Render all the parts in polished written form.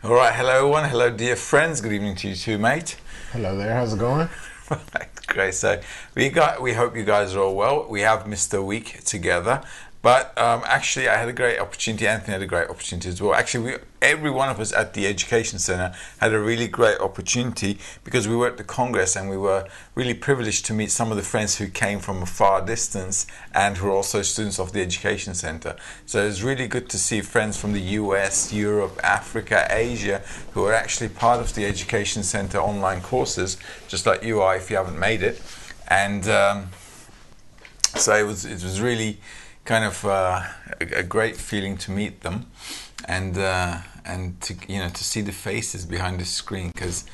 All right, hello everyone. Hello, dear friends. Good evening to you too, mate. Hello there. How's it going? Great. So we hope you guys are all well. We have missed a week together, but actually, I had a great opportunity. Anthony had a great opportunity as well. Actually, every one of us at the Education Center had a really great opportunity because we were at the Congress and we were really privileged to meet some of the friends who came from a far distance and who are also students of the Education Center. So it was really good to see friends from the US, Europe, Africa, Asia who are actually part of the Education Center online courses, just like you are if you haven't made it. And so it was really kind of a great feeling to meet them and to to see the faces behind the screen, because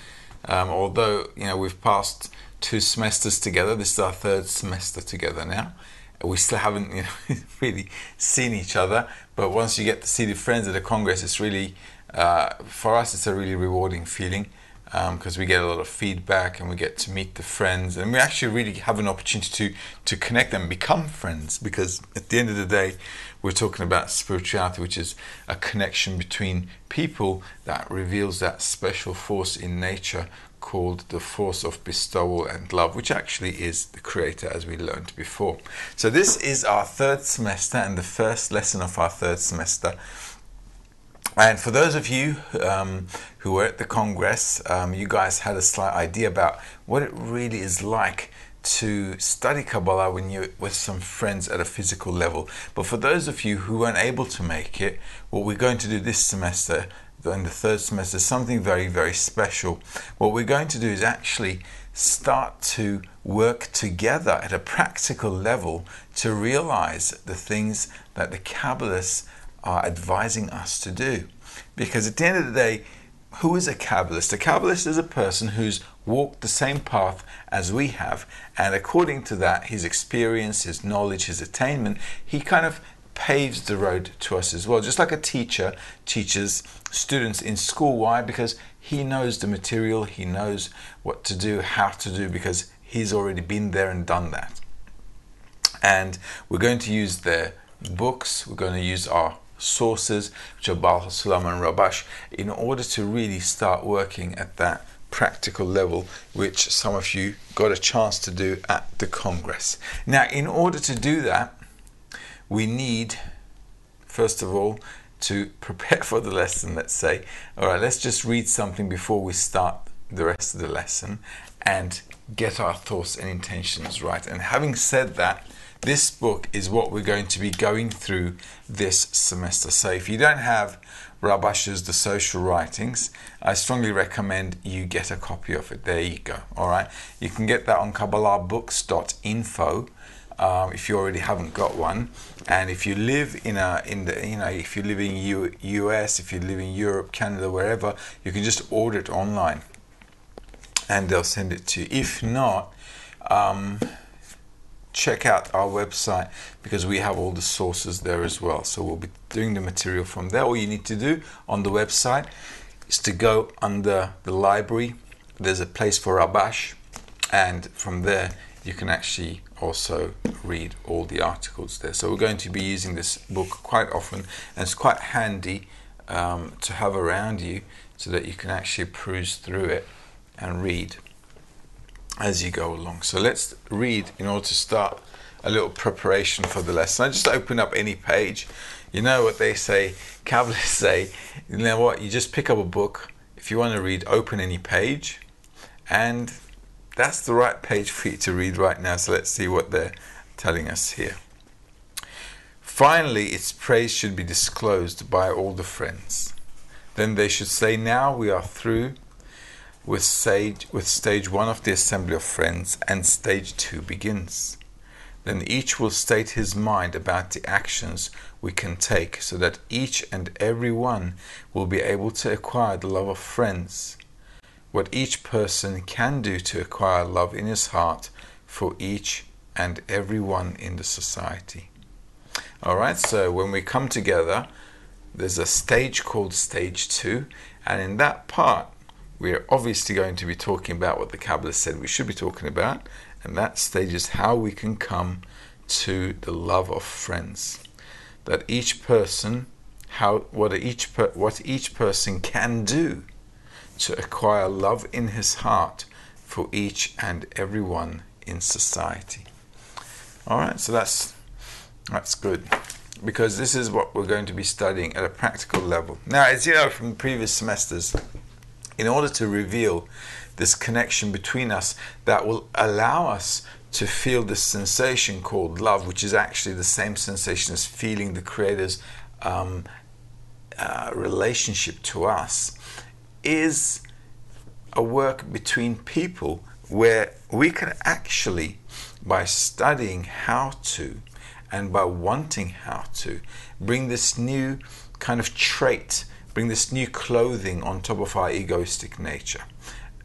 although we've passed 2 semesters together, this is our 3rd semester together now. We still haven't really seen each other, but once you get to see the friends at the Congress, it's really for us it's a really rewarding feeling. Because we get a lot of feedback and we get to meet the friends, and we actually really have an opportunity to connect and become friends, because at the end of the day we're talking about spirituality, which is a connection between people that reveals that special force in nature called the force of bestowal and love, which actually is the Creator, as we learned before. So this is our 3rd semester and the first lesson of our 3rd semester. And for those of you who were at the Congress, you guys had a slight idea about what it really is like to study Kabbalah when you're with some friends at a physical level. But for those of you who weren't able to make it, what we're going to do this semester, in the 3rd semester, is something very, very special. What we're going to do is actually start to work together at a practical level to realize the things that the Kabbalists are advising us to do. Because at the end of the day, who is a Kabbalist? A Kabbalist is a person who's walked the same path as we have, and according to that, his experience, his knowledge, his attainment, he kind of paves the road to us as well. Just like a teacher teaches students in school. Why? Because he knows the material, he knows what to do, how to do, because he's already been there and done that. And we're going to use their books, we're going to use our sources, which are Baal HaSulam and Rabash, in order to really start working at that practical level, which some of you got a chance to do at the Congress. Now, in order to do that, we need, first of all, to prepare for the lesson, let's say. All right, let's just read something before we start the rest of the lesson and get our thoughts and intentions right. And having said that, this book is what we're going to be going through this semester. So if you don't have Rabash's The Social Writings, I strongly recommend you get a copy of it. There you go. All right, you can get that on KabbalahBooks.info if you already haven't got one. And if you live if you live in US, if you live in Europe, Canada, wherever, you can just order it online, and they'll send it to you. If not, check out our website, because we have all the sources there as well. So we'll be doing the material from there. All you need to do on the website is to go under the library. There's a place for Rabash, and from there you can actually also read all the articles there. So we're going to be using this book quite often, and it's quite handy to have around you so that you can actually peruse through it and read as you go along. So let's read in order to start a little preparation for the lesson. I just open up any page. You know what they say, Kabbalists say, you know what, you just pick up a book. If you want to read, open any page, and that's the right page for you to read right now. So let's see what they're telling us here. Finally, its praise should be disclosed by all the friends. Then they should say, now we are through with stage 1 of the assembly of friends, and stage 2 begins. Then each will state his mind about the actions we can take, so that each and every one will be able to acquire the love of friends. What each person can do to acquire love in his heart for each and every one in the society. Alright, so when we come together, there's a stage called stage 2, and in that part we're obviously going to be talking about what the Kabbalah said we should be talking about, and that stage is how we can come to the love of friends. That each person what each person can do to acquire love in his heart for each and everyone in society. All right, so that's good, because this is what we're going to be studying at a practical level. Now, as you know from previous semesters, in order to reveal this connection between us that will allow us to feel this sensation called love, which is actually the same sensation as feeling the Creator's relationship to us, is a work between people where we can actually, by studying how to and by wanting how to, bring this new kind of trait, bring this new clothing on top of our egoistic nature.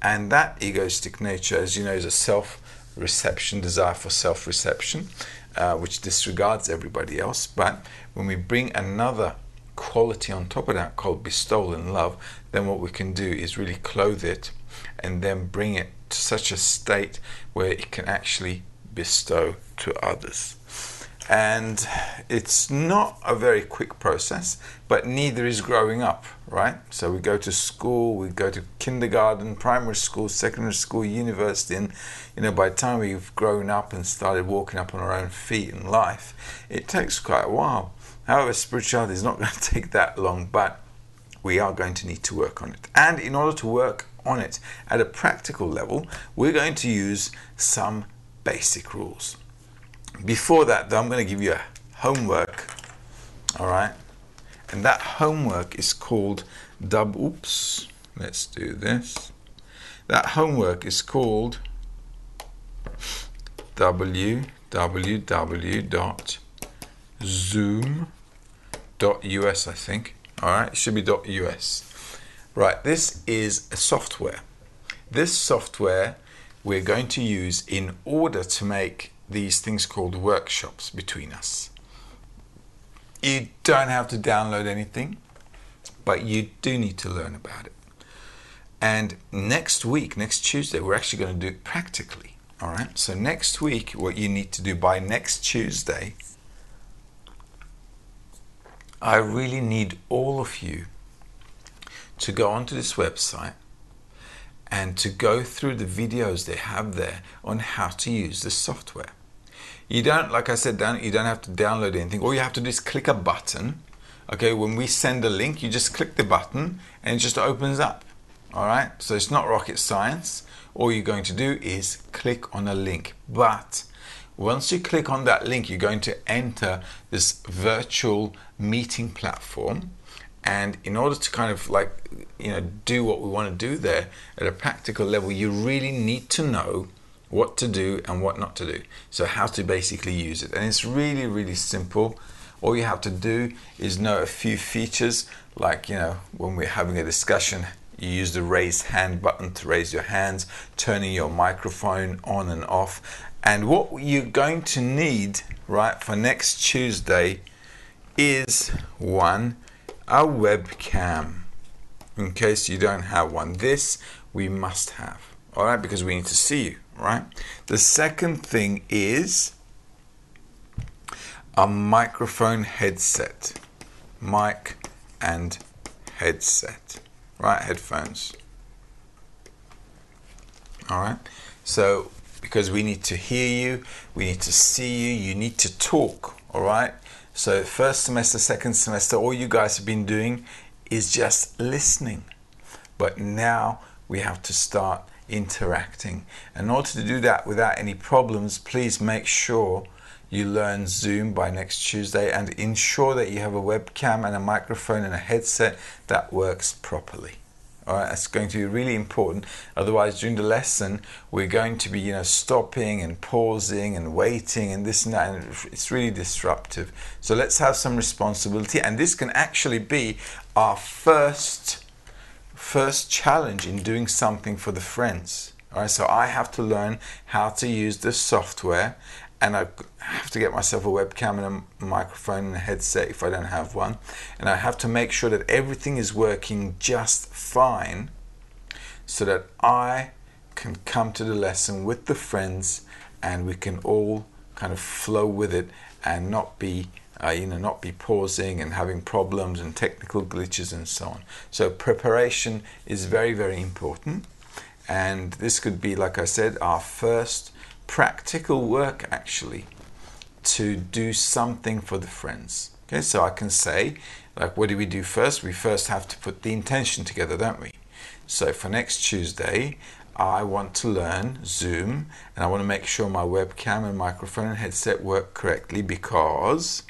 And that egoistic nature, as you know, is a self-reception, desire for self-reception, which disregards everybody else. But when we bring another quality on top of that called bestowal and love, then what we can do is really clothe it and then bring it to such a state where it can actually bestow to others. And it's not a very quick process, but neither is growing up, right? So we go to school, we go to kindergarten, primary school, secondary school, university, and by the time we've grown up and started walking up on our own feet in life, it takes quite a while. However, spirituality is not going to take that long, but we are going to need to work on it. And in order to work on it at a practical level, we're going to use some basic rules. Before that, though, I'm going to give you a homework, all right? And that homework is called let's do this. That homework is called www.zoom.us, I think. All right, it should be .us. Right, this is a software. This software we're going to use in order to make these things called workshops between us. You don't have to download anything, but you do need to learn about it. And next Tuesday, we're actually going to do it practically. All right, so next week, what you need to do by next Tuesday, I really need all of you to go onto this website and to go through the videos they have there on how to use the software. You don't, like I said, you don't have to download anything. All you have to do is click a button. Okay, when we send a link, you just click the button and it just opens up. All right, so it's not rocket science. All you're going to do is click on a link. But once you click on that link, you're going to enter this virtual meeting platform. And in order to kind of do what we want to do there at a practical level, you really need to know what to do and what not to do. So how to basically use it. And it's really, really simple. All you have to do is know a few features, like, when we're having a discussion, you use the raise hand button to raise your hands, turning your microphone on and off. And what you're going to need, right, for next Tuesday is a webcam, in case you don't have one. This we must have, all right, because we need to see you, right? The second thing is a microphone headset, mic and headset, right? Headphones, all right? So because we need to hear you, we need to see you, you need to talk, all right? So first semester, second semester, all you guys have been doing is just listening. But now we have to start interacting. In order to do that without any problems, please make sure you learn Zoom by next Tuesday and ensure that you have a webcam and a microphone and a headset that works properly. All right, that's going to be really important. Otherwise, during the lesson, we're going to be, stopping and pausing and waiting and this and that, and it's really disruptive. So let's have some responsibility, and this can actually be our first challenge in doing something for the friends. All right, so I have to learn how to use this software, and I have to get myself a webcam and a microphone and a headset if I don't have one. And I have to make sure that everything is working just fine so that I can come to the lesson with the friends and we can all kind of flow with it and not be not be pausing and having problems and technical glitches and so on. So preparation is very, very important. And this could be, like I said, our first practical work actually to do something for the friends. Okay, so I can say, like, what do we do first? We first have to put the intention together, don't we? So for next Tuesday, I want to learn Zoom, and I want to make sure my webcam and microphone and headset work correctly, because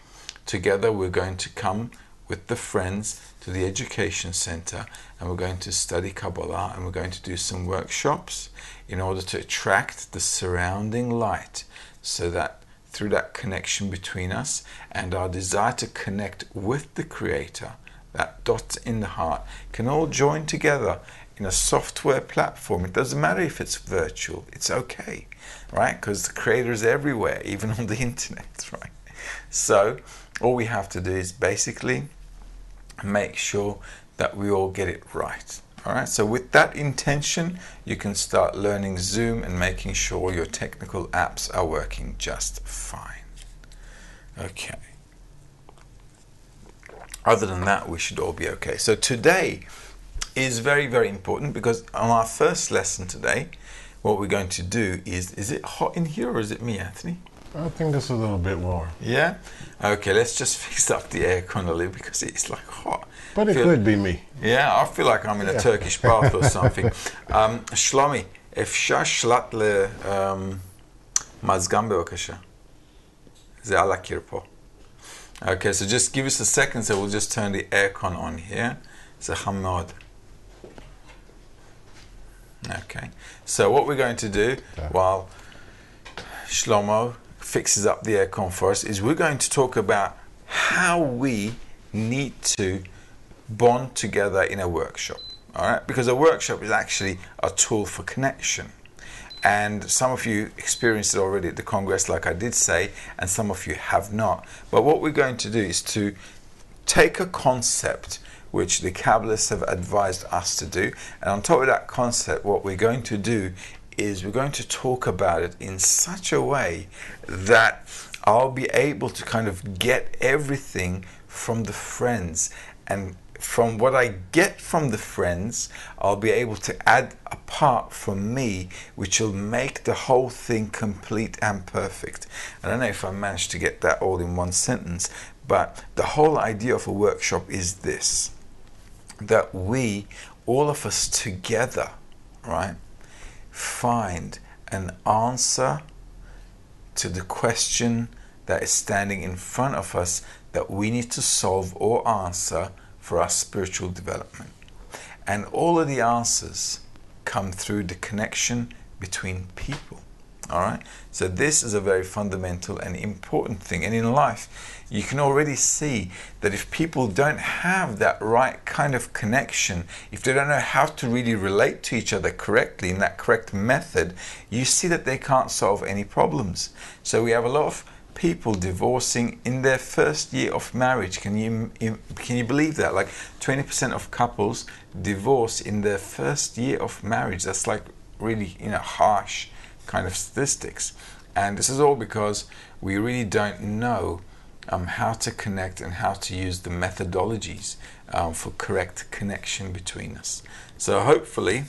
together we're going to come with the friends to the education center, and we're going to study Kabbalah, and we're going to do some workshops in order to attract the surrounding light, so that through that connection between us and our desire to connect with the Creator, that dot in the heart, can all join together in a software platform. It doesn't matter if it's virtual, it's okay, right? Because the Creator is everywhere, even on the internet, right? So all we have to do is basically make sure that we all get it right. All right, so with that intention, you can start learning Zoom and making sure your technical apps are working just fine. Okay. Other than that, we should all be okay. So today is very, very important, because on our first lesson today, what we're going to do is it hot in here or is it me, Anthony? I think this is a little bit warm. Yeah? Okay, let's just fix up the aircon a little, because it's like hot. But it could be me. Yeah, I feel like I'm in a Turkish bath or something. Shlomi, אפשר שלט למזגן בבקשה. זה על הקיר פה. Okay, so just give us a second, so we'll just turn the aircon on here. זה חם מאוד. Okay, so what we're going to do while Shlomo fixes up the aircon for us is we're going to talk about how we need to bond together in a workshop. All right, because a workshop is actually a tool for connection, and some of you experienced it already at the Congress, like I did say, and some of you have not. But what we're going to do is to take a concept which the Kabbalists have advised us to do, and on top of that concept, what we're going to do is we're going to talk about it in such a way that I'll be able to kind of get everything from the friends, and from what I get from the friends, I'll be able to add a part from me which will make the whole thing complete and perfect. I don't know if I managed to get that all in one sentence, but the whole idea of a workshop is this, that we, all of us together, right, find an answer to the question that is standing in front of us that we need to solve or answer for our spiritual development. And all of the answers come through the connection between people. All right? So this is a very fundamental and important thing. And in life, you can already see that if people don't have that right kind of connection, if they don't know how to really relate to each other correctly in that correct method, you see that they can't solve any problems. So we have a lot of people divorcing in their first year of marriage. Can you believe that? Like 20% of couples divorce in their first year of marriage. That's like really, harsh kind of statistics. And this is all because we really don't know how to connect and how to use the methodologies for correct connection between us. So hopefully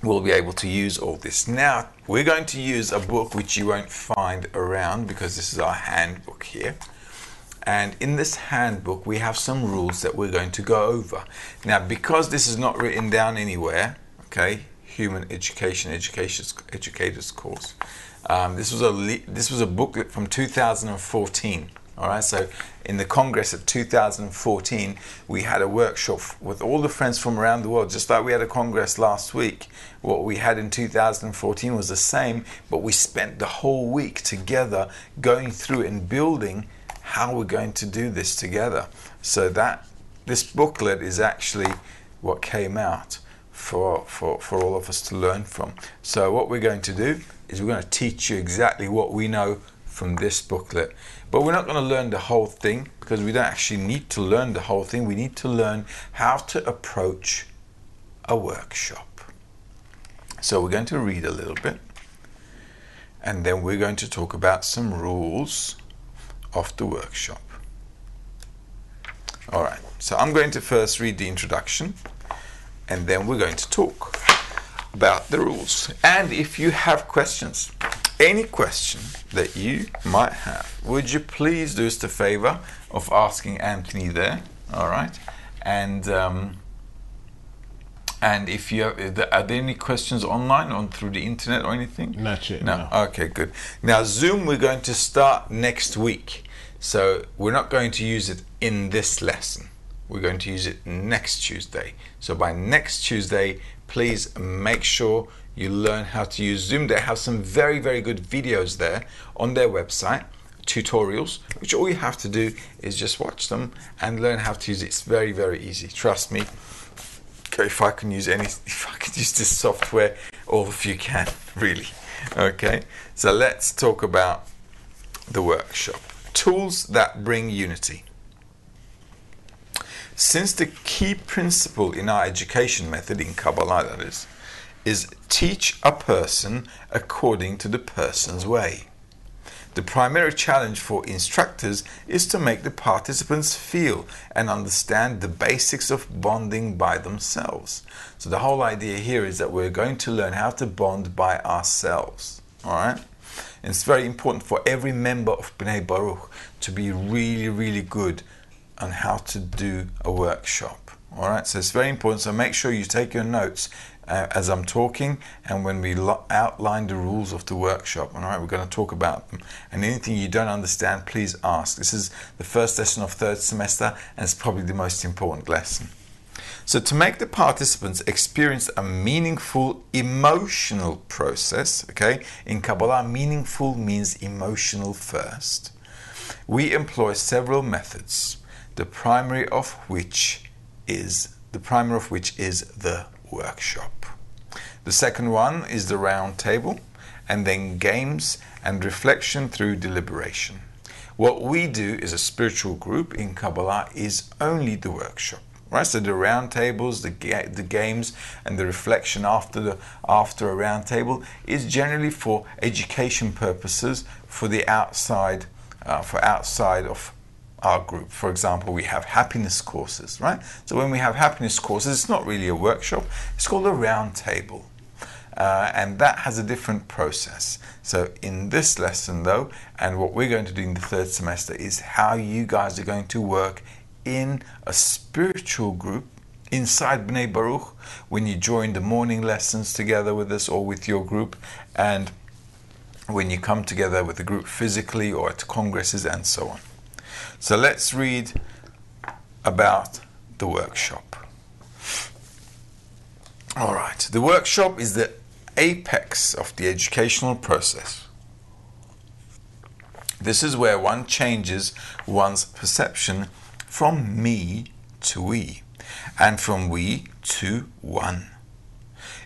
we'll be able to use all this. Now, we're going to use a book which you won't find around, because this is our handbook here. And in this handbook, we have some rules that we're going to go over. Now, because this is not written down anywhere, okay, Human Educators course. This was a booklet from 2014. All right, so in the Congress of 2014, we had a workshop with all the friends from around the world, just like we had a Congress last week. What we had in 2014 was the same, but we spent the whole week together going through and building how we're going to do this together. So that this booklet is actually what came out for all of us to learn from. So what we're going to do is we're going to teach you exactly what we know from this booklet. But we're not going to learn the whole thing, because we don't actually need to learn the whole thing. We need to learn how to approach a workshop. So we're going to read a little bit. and then we're going to talk about some rules of the workshop. All right, so I'm going to first read the introduction, and then we're going to talk about the rules. And if you have questions, any question that you might have, would you please do us the favor of asking Anthony there? All right, and if you have, are there any questions online or through the internet or anything? Not yet. No. Okay, good. Now Zoom, we're going to start next week, so we're not going to use it in this lesson. We're going to use it next Tuesday. So by next Tuesday, please make sure you learn how to use Zoom. They have some very, very good videos there on their website, tutorials, which all you have to do is just watch them and learn how to use it. It's very, very easy. Trust me. Okay, if I can use this software, all of you can, really. Okay, so let's talk about the workshop. Tools that bring unity. Since the key principle in our education method, in Kabbalah that is teach a person according to the person's way. The primary challenge for instructors is to make the participants feel and understand the basics of bonding by themselves. So the whole idea here is that we're going to learn how to bond by ourselves. All right? And it's very important for every member of Bnei Baruch to be really, really good on how to do a workshop. All right? So it's very important. So make sure you take your notes as I'm talking, and when we outline the rules of the workshop. All right, we're going to talk about them, and anything you don't understand, please ask. This is the first lesson of third semester, and it's probably the most important lesson. So to make the participants experience a meaningful emotional process, okay, in Kabbalah meaningful means emotional first, we employ several methods, the primary of which is the workshop. The second one is the round table, and then games and reflection through deliberation. What we do as a spiritual group in Kabbalah is only the workshop. Right? So the round tables, the games, and the reflection after a round table is generally for education purposes for the outside of our group. For example, we have happiness courses, right? So when we have happiness courses, it's not really a workshop, it's called a round table. And that has a different process. So in this lesson though, and what we're going to do in the third semester is how you guys are going to work in a spiritual group inside Bnei Baruch when you join the morning lessons together with us or with your group, and when you come together with the group physically or at congresses and so on. So let's read about the workshop. All right, the workshop is the apex of the educational process. This is where one changes one's perception from me to we, and from we to one.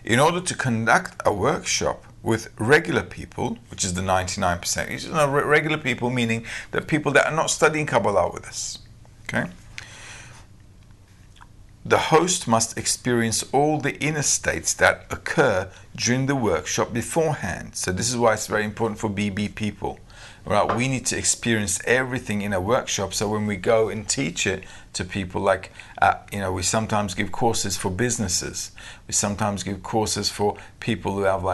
In order to conduct a workshop with regular people, which is the 99%, regular people meaning the people that are not studying Kabbalah with us, okay? The host must experience all the inner states that occur during the workshop beforehand. So this is why it's very important for BB people. Right? We need to experience everything in a workshop, so when we go and teach it to people, like, we sometimes give courses for businesses. We sometimes give courses for people who have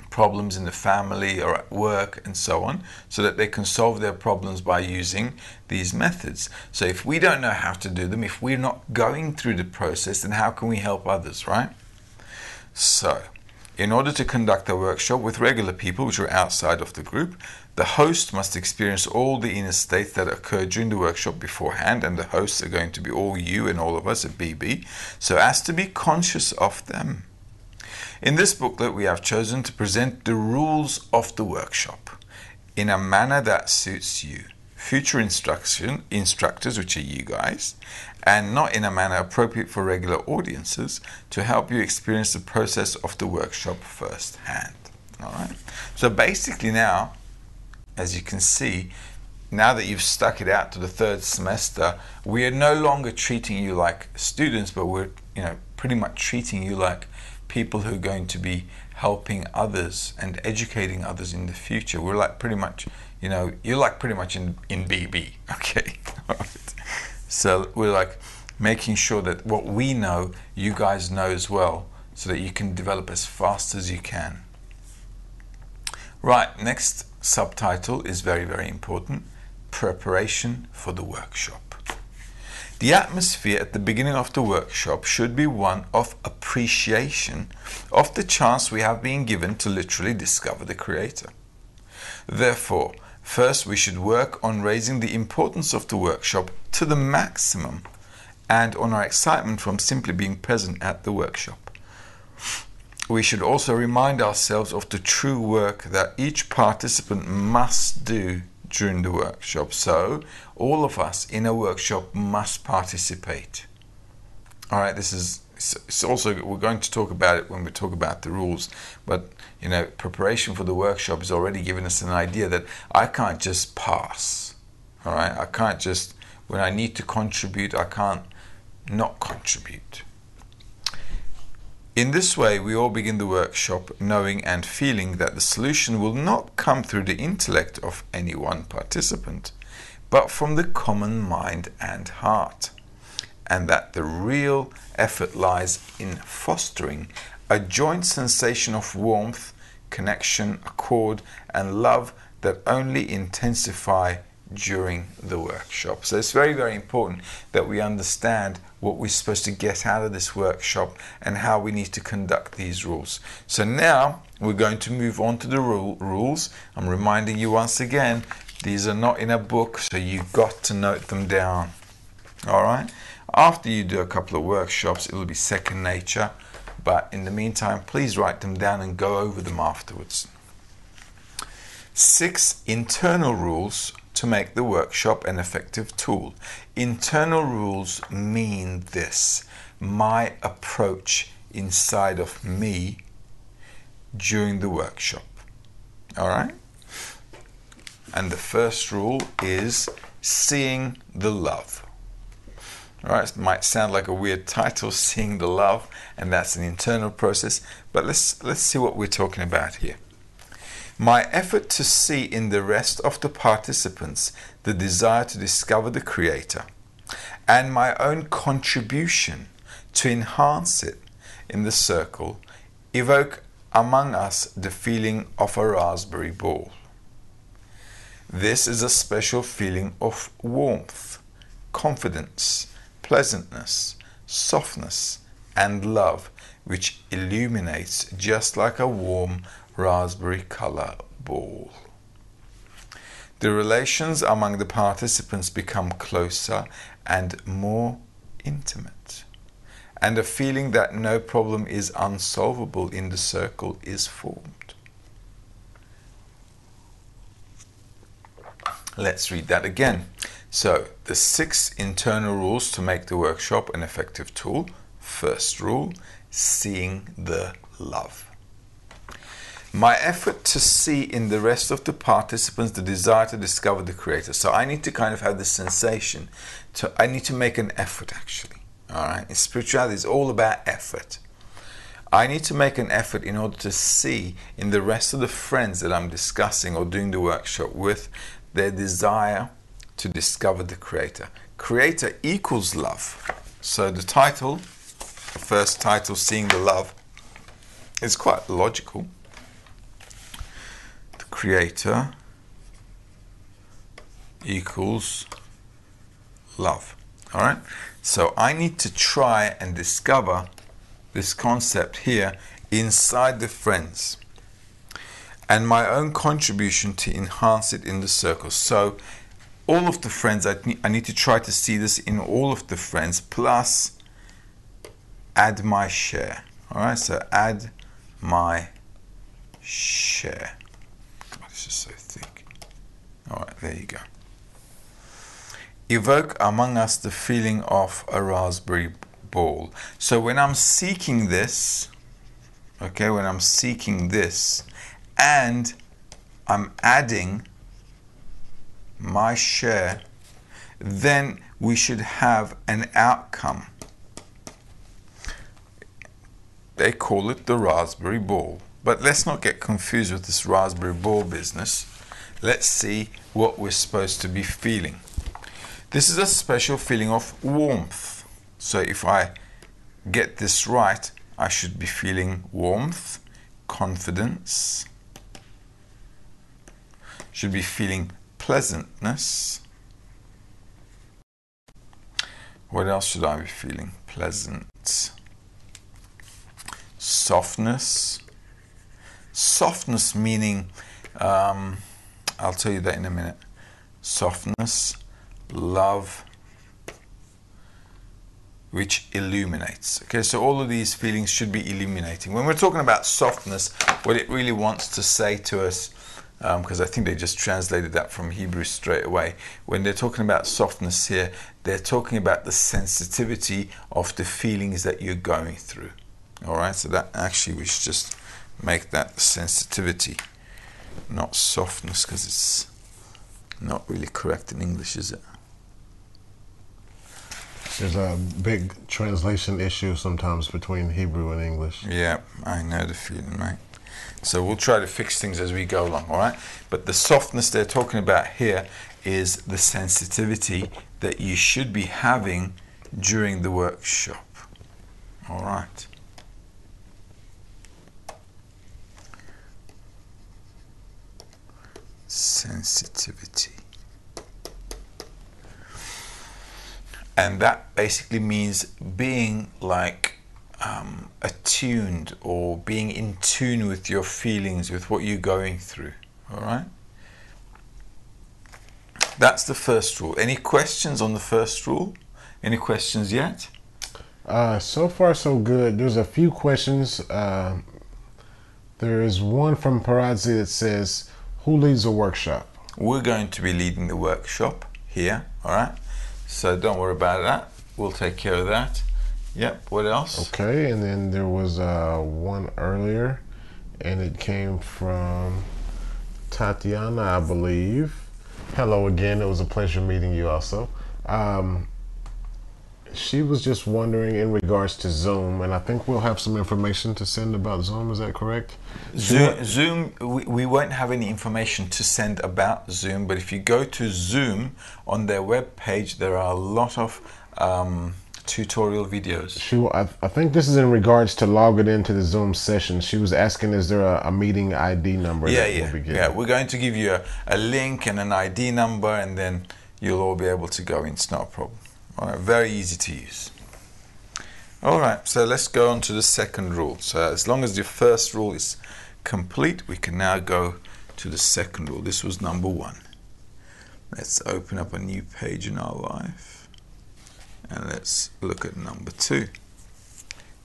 problems in the family or at work and so on, so that they can solve their problems by using these methods. So if we don't know how to do them, if we're not going through the process, then how can we help others, right? So, in order to conduct a workshop with regular people, which are outside of the group, the host must experience all the inner states that occur during the workshop beforehand, and the hosts are going to be all you and all of us at BB, so as to be conscious of them. In this booklet, we have chosen to present the rules of the workshop in a manner that suits you, future instructors, which are you guys, and not in a manner appropriate for regular audiences, to help you experience the process of the workshop firsthand. All right. So basically now, as you can see, now that you've stuck it out to the third semester, we are no longer treating you like students, but we're pretty much treating you like people who are going to be helping others and educating others in the future. We're like pretty much, you're like pretty much in BB, okay? All right. So we're like making sure that what we know, you guys know as well, so that you can develop as fast as you can. Right, next subtitle is very, very important. Preparation for the workshop. The atmosphere at the beginning of the workshop should be one of appreciation of the chance we have been given to literally discover the Creator. Therefore, first we should work on raising the importance of the workshop to the maximum and on our excitement from simply being present at the workshop. We should also remind ourselves of the true work that each participant must do during the workshop. So, all of us in a workshop must participate. All right, it's also, we're going to talk about it when we talk about the rules, but preparation for the workshop has already given us an idea that I can't just pass. All right, I can't just, when I need to contribute, I can't not contribute. In this way, we all begin the workshop knowing and feeling that the solution will not come through the intellect of any one participant, but from the common mind and heart, and that the real effort lies in fostering a joint sensation of warmth, connection, accord, and love that only intensify during the workshop. So it's very, very important that we understand what we're supposed to get out of this workshop and how we need to conduct these rules. So now we're going to move on to the rules. I'm reminding you once again, these are not in a book, so you've got to note them down. All right? After you do a couple of workshops, it will be second nature. But in the meantime, please write them down and go over them afterwards. 6 internal rules to make the workshop an effective tool. Internal rules mean this: my approach inside of me during the workshop. All right? And the first rule is seeing the love. All right, it might sound like a weird title, seeing the love, and that's an internal process, but let's see what we're talking about here. My effort to see in the rest of the participants the desire to discover the Creator, and my own contribution to enhance it in the circle, evoke among us the feeling of a raspberry ball. This is a special feeling of warmth, confidence, pleasantness, softness, and love, which illuminates just like a warm raspberry color ball. The relations among the participants become closer and more intimate, and a feeling that no problem is unsolvable in the circle is formed. Let's read that again. So, the 6 internal rules to make the workshop an effective tool. First rule, seeing the love. My effort to see in the rest of the participants the desire to discover the Creator. So I need to kind of have this sensation. I need to make an effort, actually. All right? In spirituality, it's all about effort. I need to make an effort in order to see in the rest of the friends that I'm discussing or doing the workshop with their desire to discover the Creator. Creator equals love. So the title, the first title, Seeing the Love, is quite logical. The Creator equals love. All right? So I need to try and discover this concept here inside the friends, and my own contribution to enhance it in the circle. So all of the friends, I need to try to see this in all of the friends, plus add my share. All right, so add my share. Oh, this is so thick. All right, there you go. Evoke among us the feeling of a raspberry ball. So when I'm seeking this, okay, when I'm seeking this, and I'm adding my share, then we should have an outcome. they call it the raspberry ball. But let's not get confused with this raspberry ball business. Let's see what we're supposed to be feeling. This is a special feeling of warmth. So if I get this right, I should be feeling warmth, confidence, should be feeling pleasantness. What else should I be feeling? Pleasant. Softness. Softness meaning, I'll tell you that in a minute. Softness, love, which illuminates. Okay, so all of these feelings should be illuminating. When we're talking about softness, what it really wants to say to us, because I think they just translated that from Hebrew straight away. When they're talking about softness here, they're talking about the sensitivity of the feelings that you're going through. All right, so that actually we should just make that sensitivity, not softness, because it's not really correct in English, is it? There's a big translation issue sometimes between Hebrew and English. Yeah, I know the feeling, right? So we'll try to fix things as we go along, all right? But the softness they're talking about here is the sensitivity that you should be having during the workshop, all right? Sensitivity. And that basically means being like attuned, or being in tune with your feelings, with what you're going through. All right? That's the first rule. Any questions on the first rule? Any questions yet? So far, so good. There's a few questions. There is one from Parazzi that says, who leads the workshop? We're going to be leading the workshop here. All right? So don't worry about that. We'll take care of that. Yep, what else? Okay, and then there was one earlier, and it came from Tatiana, I believe. Hello again, it was a pleasure meeting you also. She was just wondering in regards to Zoom, and I think we'll have some information to send about Zoom, is that correct? Zoom, we won't have any information to send about Zoom, but if you go to Zoom on their web page, there are a lot of tutorial videos. I think this is in regards to logging into the Zoom session. She was asking, is there a meeting ID number? Yeah, we're going to give you a link and an ID number, and then you'll all be able to go in. It's not a problem. All right, very easy to use. All right, so let's go on to the second rule. So as long as your first rule is complete, we can now go to the second rule. This was number 1. Let's open up a new page in our life. And let's look at number 2.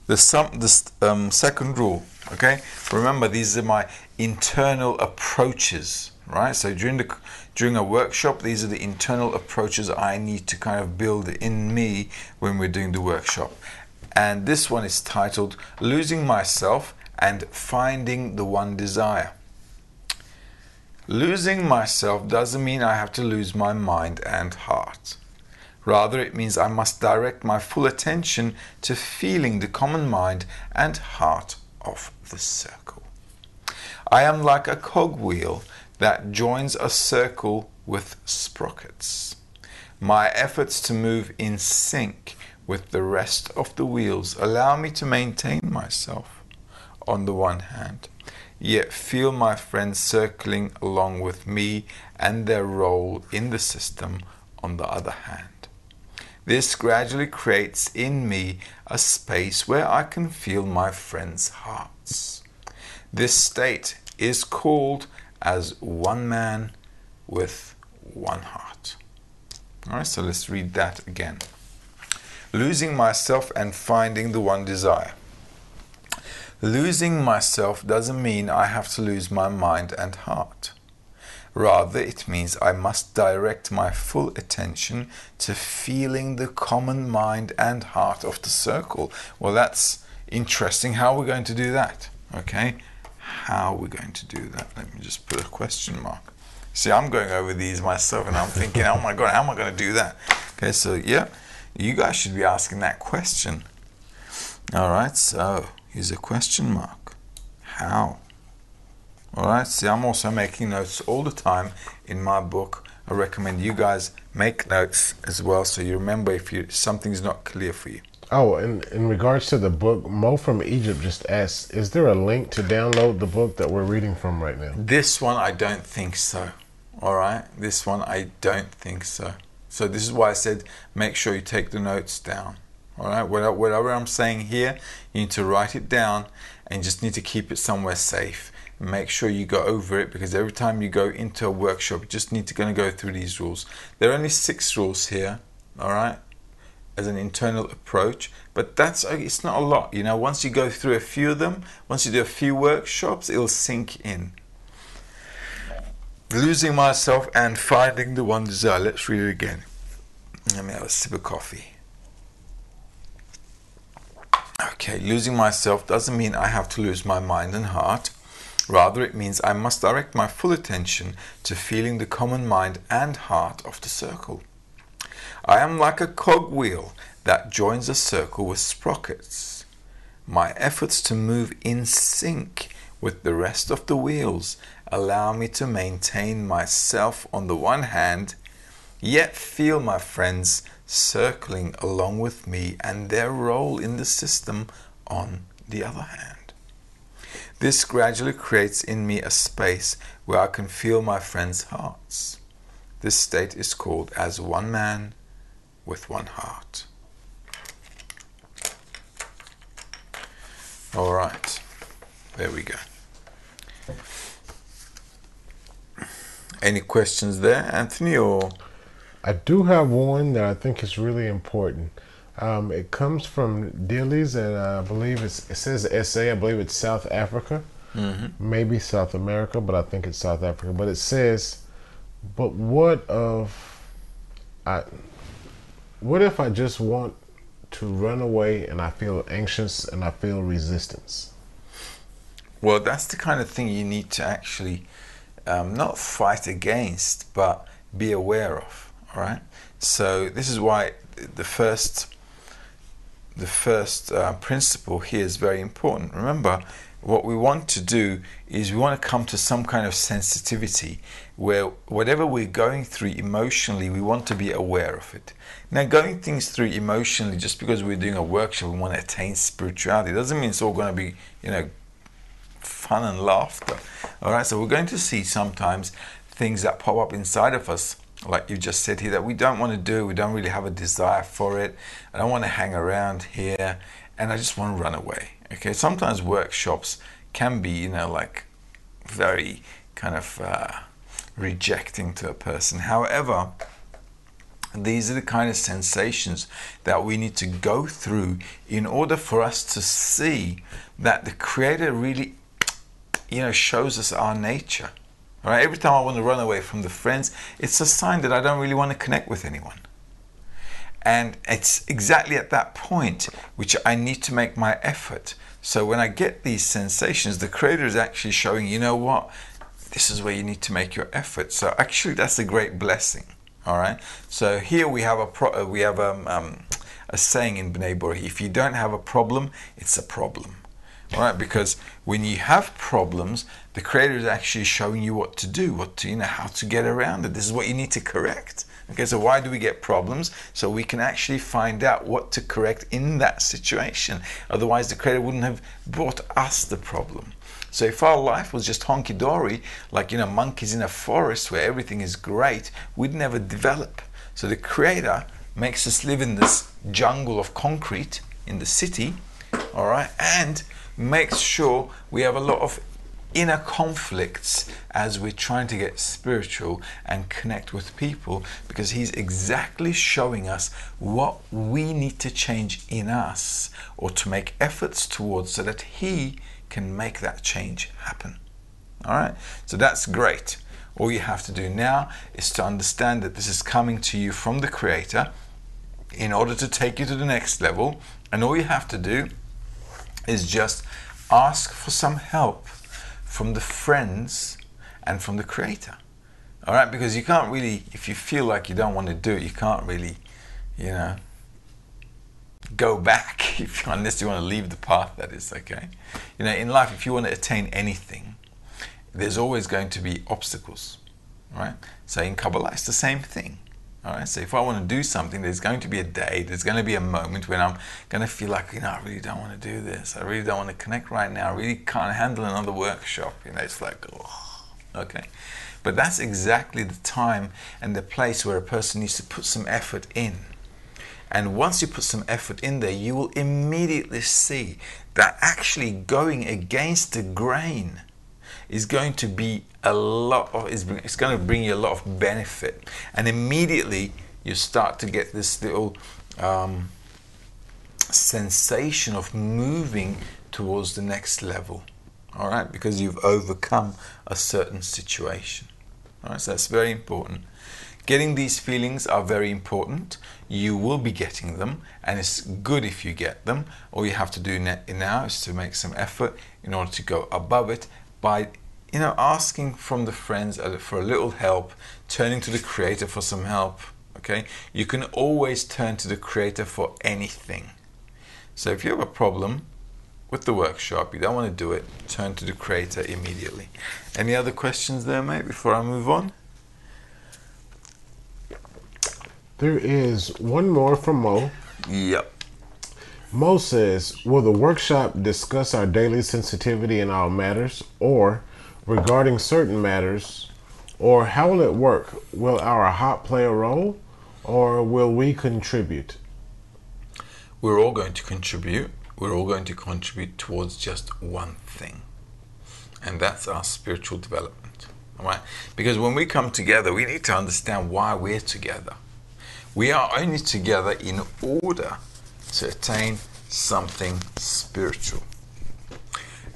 The second rule, okay? Remember, these are my internal approaches, right? So during a workshop, these are the internal approaches I need to kind of build in me when we're doing the workshop. And this one is titled, Losing Myself and Finding the One Desire. Losing myself doesn't mean I have to lose my mind and heart. Rather, it means I must direct my full attention to feeling the common mind and heart of the circle. I am like a cogwheel that joins a circle with sprockets. My efforts to move in sync with the rest of the wheels allow me to maintain myself on the one hand, yet feel my friends circling along with me and their role in the system on the other hand. This gradually creates in me a space where I can feel my friends' hearts. This state is called as one man with one heart. All right, so let's read that again. Losing myself and finding the one desire. Losing myself doesn't mean I have to lose my mind and heart. Rather, it means I must direct my full attention to feeling the common mind and heart of the circle. Well, that's interesting. How are we going to do that? Okay, how are we going to do that? Let me just put a question mark. See, I'm going over these myself and I'm thinking, oh my God, how am I going to do that? Okay, so yeah, you guys should be asking that question. All right, so Here's a question mark. How? Alright, see, I'm also making notes all the time in my book. I recommend you guys make notes as well so you remember if something's not clear for you. Oh, and in regards to the book, Mo from Egypt just asked, is there a link to download the book that we're reading from right now? This one, I don't think so. Alright, this one, I don't think so. So this is why I said make sure you take the notes down. Alright, whatever I'm saying here, you need to write it down and just need to keep it somewhere safe. Make sure you go over it, because every time you go into a workshop, you just need to go through these rules. There are only 6 rules here, alright, as an internal approach, but it's not a lot. You know, once you go through a few of them, once you do a few workshops, it'll sink in. Losing myself and finding the one desire. Let's read it again. Let me have a sip of coffee. Okay, losing myself doesn't mean I have to lose my mind and heart. Rather, it means I must direct my full attention to feeling the common mind and heart of the circle. I am like a cogwheel that joins a circle with sprockets. My efforts to move in sync with the rest of the wheels allow me to maintain myself on the one hand, yet feel my friends circling along with me and their role in the system on the other hand. This gradually creates in me a space where I can feel my friends' hearts. This state is called as one man with one heart. All right, there we go. Any questions there, Anthony? Or I do have one that I think is really important. It comes from Dilly's, and I believe it says SA. I believe it's South Africa, maybe South America, but I think it's South Africa. But it says, "But what if I just want to run away and I feel anxious and I feel resistance?" Well, that's the kind of thing you need to actually not fight against, but be aware of. All right. So this is why the first principle here is very important. Remember, what we want to do is we want to come to some kind of sensitivity where whatever we're going through emotionally, we want to be aware of it. Now, going things through emotionally just because we're doing a workshop, we want to attain spirituality, doesn't mean it's all going to be, fun and laughter. All right, so we're going to see sometimes things that pop up inside of us, like you just said here, that we don't want to do. We don't really have a desire for it. I don't want to hang around here, and I just want to run away. Okay, sometimes workshops can be, like very kind of rejecting to a person. However, these are the kind of sensations that we need to go through in order for us to see that the Creator really, shows us our nature. All right, every time I want to run away from the friends, it's a sign that I don't really want to connect with anyone. And it's exactly at that point which I need to make my effort. So when I get these sensations, the Creator is actually showing, you know what, this is where you need to make your effort. So actually, that's a great blessing. All right. So here we have a saying in Bnei Bori: if you don't have a problem, it's a problem. All right, because when you have problems, the Creator is actually showing you what to do, how to get around it. This is what you need to correct. Okay, so why do we get problems? So we can actually find out what to correct in that situation. Otherwise, the Creator wouldn't have brought us the problem. So if our life was just honky-dory, like, monkeys in a forest where everything is great, we'd never develop. So the Creator makes us live in this jungle of concrete in the city, all right, and makes sure we have a lot of inner conflicts as we're trying to get spiritual and connect with people, because He's exactly showing us what we need to change in us or to make efforts towards, so that He can make that change happen. All right, so that's great. All you have to do now is to understand that this is coming to you from the Creator in order to take you to the next level, and all you have to do is just ask for some help from the friends and from the Creator. All right, because you can't really, if you feel like you don't want to do it, you can't really, go back unless you want to leave the path, that is, okay? You know, in life, if you want to attain anything, there's always going to be obstacles, right? So in Kabbalah, it's the same thing. All right, so if I want to do something, there's going to be a day, there's going to be a moment when I'm going to feel like, you know, I really don't want to do this. I really don't want to connect right now. I really can't handle another workshop. You know, it's like, oh, okay. But that's exactly the time and the place where a person needs to put some effort in. And once you put some effort in there, you will immediately see that actually going against the grain is going to be it's going to bring you a lot of benefit. And immediately you start to get this little sensation of moving towards the next level. All right, because you've overcome a certain situation. All right, so that's very important. Getting these feelings are very important. You will be getting them, and it's good if you get them. All you have to do now is to make some effort in order to go above it by, you know, asking from the friends for a little help, turning to the Creator for some help. Okay, you can always turn to the Creator for anything. So if you have a problem with the workshop, you don't want to do it, turn to the Creator immediately. Any other questions there, mate, before I move on? There is one more from Mo. Yep. Mo says, will the workshop discuss our daily sensitivity in all matters, or regarding certain matters, or how will it work? Will our heart play a role, or will we contribute? We're all going to contribute. We're all going to contribute towards just one thing, and that's our spiritual development. All right? Because when we come together, we need to understand why we're together. We are only together in order to attain something spiritual.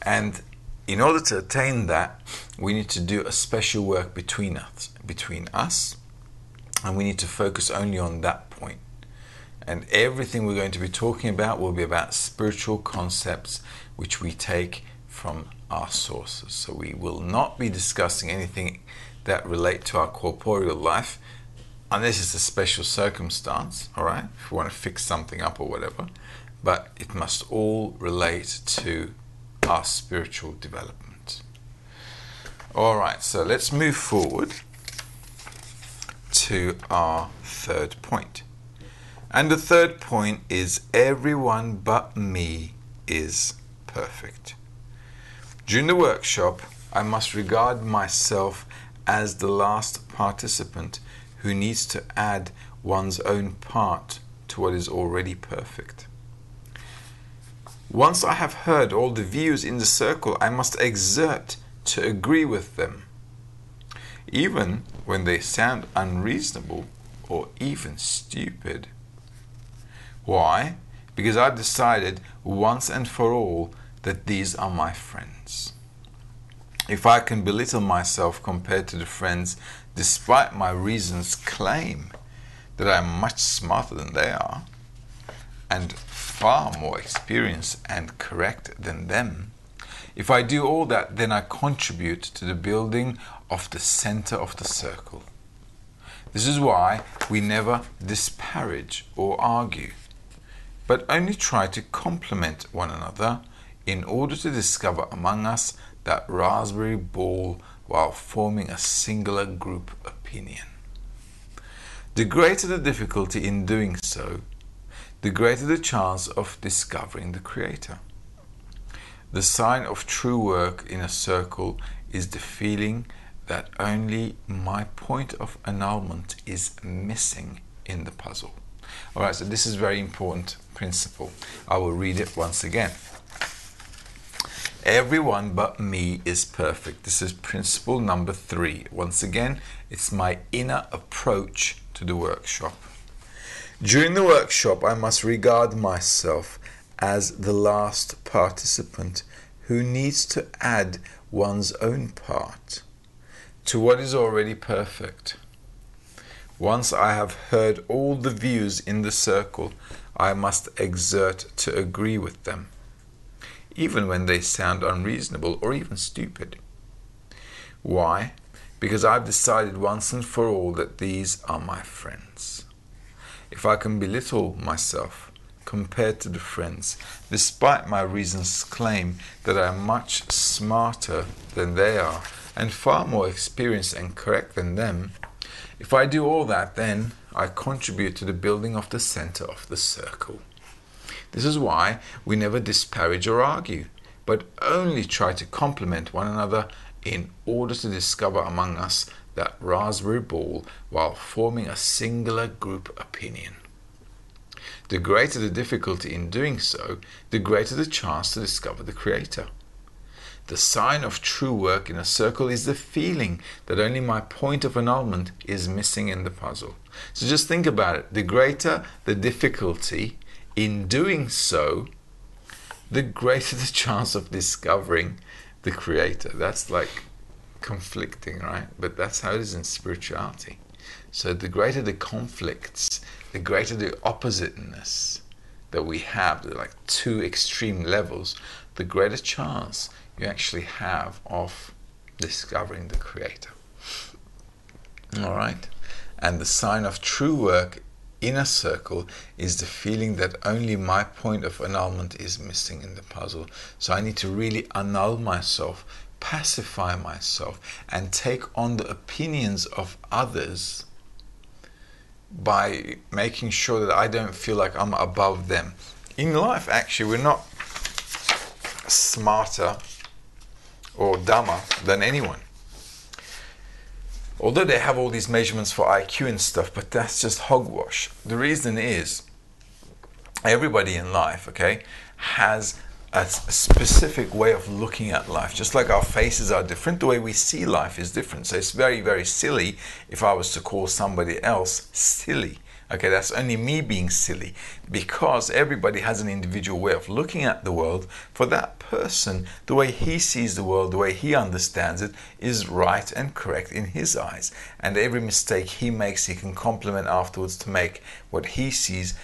And in order to attain that, we need to do a special work between us, and we need to focus only on that point. And everything we're going to be talking about will be about spiritual concepts which we take from our sources. So we will not be discussing anything that relate to our corporeal life, unless it's a special circumstance, all right, if we want to fix something up or whatever. But it must all relate to our spiritual development. All right, so let's move forward to our third point. And the third point is, everyone but me is perfect. During the workshop, I must regard myself as the last participant who needs to add one's own part to what is already perfect. Once I have heard all the views in the circle, I must exert to agree with them, even when they sound unreasonable or even stupid. Why? Because I've decided once and for all that these are my friends. If I can belittle myself compared to the friends, despite my reasons claim that I am much smarter than they are, and far more experienced and correct than them, if I do all that, then I contribute to the building of the center of the circle. This is why we never disparage or argue, but only try to complement one another in order to discover among us that raspberry ball while forming a singular group opinion. The greater the difficulty in doing so, the greater the chance of discovering the Creator. The sign of true work in a circle is the feeling that only my point of annulment is missing in the puzzle. All right, so this is a very important principle. I will read it once again. Everyone but me is perfect. This is principle number 3. Once again, it's my inner approach to the workshop. During the workshop, I must regard myself as the last participant who needs to add one's own part to what is already perfect. Once I have heard all the views in the circle, I must exert to agree with them, even when they sound unreasonable or even stupid. Why? Because I've decided once and for all that these are my friends. If I can belittle myself compared to the friends, despite my reasons claim that I am much smarter than they are and far more experienced and correct than them. If I do all that, then I contribute to the building of the center of the circle. This is why we never disparage or argue, but only try to complement one another in order to discover among us that raspberry ball while forming a singular group opinion. The greater the difficulty in doing so, the greater the chance to discover the Creator. The sign of true work in a circle is the feeling that only my point of annulment is missing in the puzzle. So just think about it. The greater the difficulty in doing so, the greater the chance of discovering the Creator. That's like conflicting, right? But that's how it is in spirituality. So the greater the conflicts, the greater the oppositeness that we have, like two extreme levels, the greater chance you actually have of discovering the Creator. All right? And the sign of true work in a circle is the feeling that only my point of annulment is missing in the puzzle. So I need to really annul myself, pacify myself, and take on the opinions of others by making sure that I don't feel like I'm above them. In life, actually, we're not smarter or dumber than anyone. Although they have all these measurements for IQ and stuff, but that's just hogwash. The reason is everybody in life, okay, has a specific way of looking at life. Just like our faces are different, the way we see life is different. So it's very, very silly if I was to call somebody else silly. Okay, that's only me being silly, because everybody has an individual way of looking at the world. For that person, the way he sees the world, the way he understands it, is right and correct in his eyes. And every mistake he makes, he can compliment afterwards to make what he sees,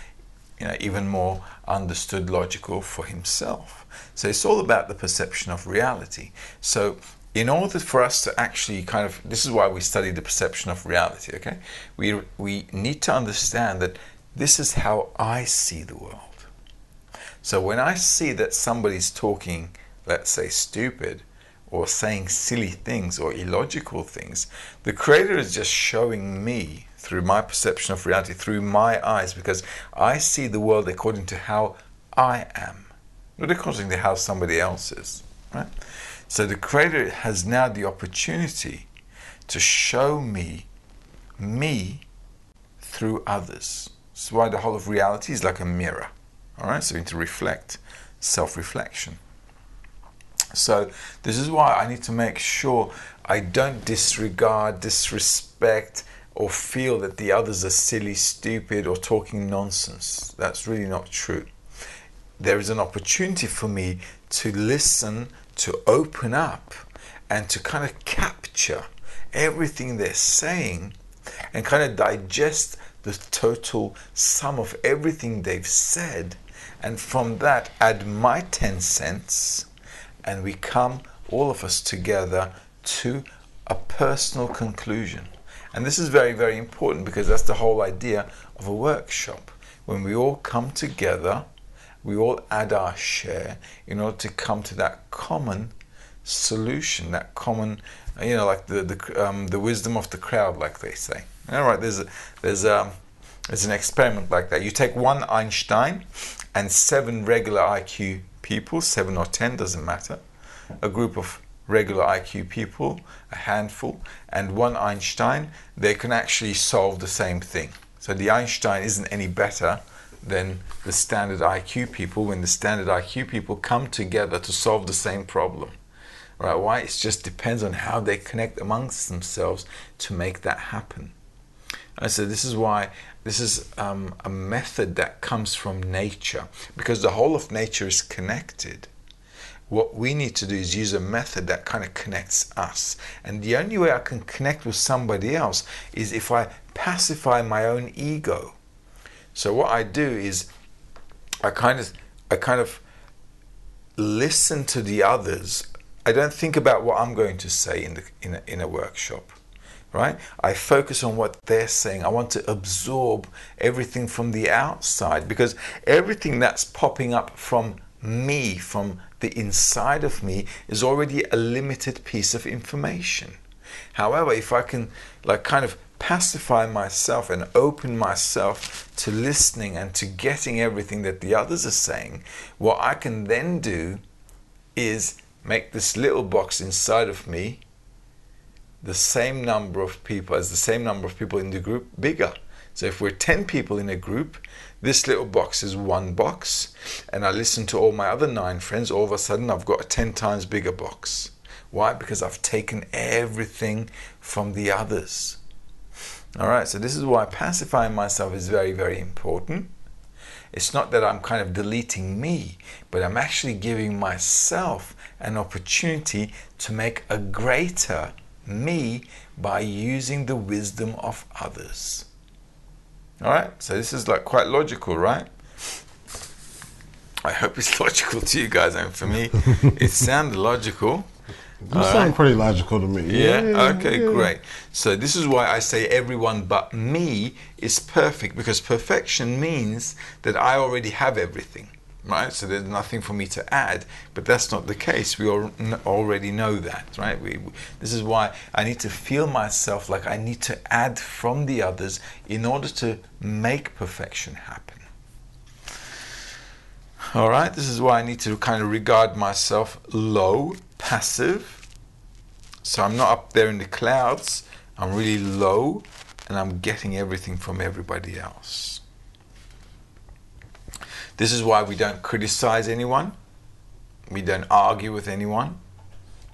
even more understood, logical for himself. So it's all about the perception of reality. So in order for us to actually this is why we study the perception of reality, okay? We need to understand that this is how I see the world. So when I see that somebody's talking, let's say, stupid, or saying silly things or illogical things, the Creator is just showing me through my perception of reality, through my eyes, because I see the world according to how I am, not according to how somebody else is, right? So the Creator has now the opportunity to show me through others. That's why the whole of reality is like a mirror. All right, so we need to reflect, self-reflection. So this is why I need to make sure I don't disregard, disrespect, or feel that the others are silly, stupid, or talking nonsense. That's really not true. There is an opportunity for me to listen, to open up, and to kind of capture everything they're saying and kind of digest the total sum of everything they've said, and from that add my 10 cents, and we come, all of us together, to a personal conclusion. And this is very, very important, because that's the whole idea of a workshop. When we all come together, we all add our share in order to come to that common solution, that common, like the wisdom of the crowd, like they say. All right, there's an experiment like that. You take one Einstein and 7 regular IQ people, 7 or 10, doesn't matter, a group of regular IQ people, a handful, and one Einstein, they can actually solve the same thing. So the Einstein isn't any better than the standard IQ people when the standard IQ people come together to solve the same problem. Right? Why? It just depends on how they connect amongst themselves to make that happen. And so this is why this is a method that comes from nature, because the whole of nature is connected. What we need to do is use a method that kind of connects us. And the only way I can connect with somebody else is if I pacify my own ego. So what I do is I kind of listen to the others. I don't think about what I'm going to say in a workshop. right? I focus on what they're saying. I want to absorb everything from the outside, because everything that's popping up from me, from the inside of me, is already a limited piece of information. However, if I can like kind of pacify myself and open myself to listening and to getting everything that the others are saying, what I can then do is make this little box inside of me the same number of people as the same number of people in the group bigger. So if we're 10 people in a group, this little box is one box, and I listen to all my other 9 friends, all of a sudden I've got a 10 times bigger box. Why? Because I've taken everything from the others. All right, so this is why pacifying myself is very, very important. It's not that I'm kind of deleting me, but I'm actually giving myself an opportunity to make a greater me by using the wisdom of others. All right, so this is like quite logical, right? I hope it's logical to you guys, and for me, it sounded logical. You sound pretty logical to me. Yeah? Okay, great. So this is why I say everyone but me is perfect, because perfection means that I already have everything, right? So there's nothing for me to add, but that's not the case. We already know that, right? This is why I need to feel myself like I need to add from the others in order to make perfection happen. All right, this is why I need to kind of regard myself low, passive. So I'm not up there in the clouds, I'm really low, and I'm getting everything from everybody else. This is why we don't criticize anyone, we don't argue with anyone,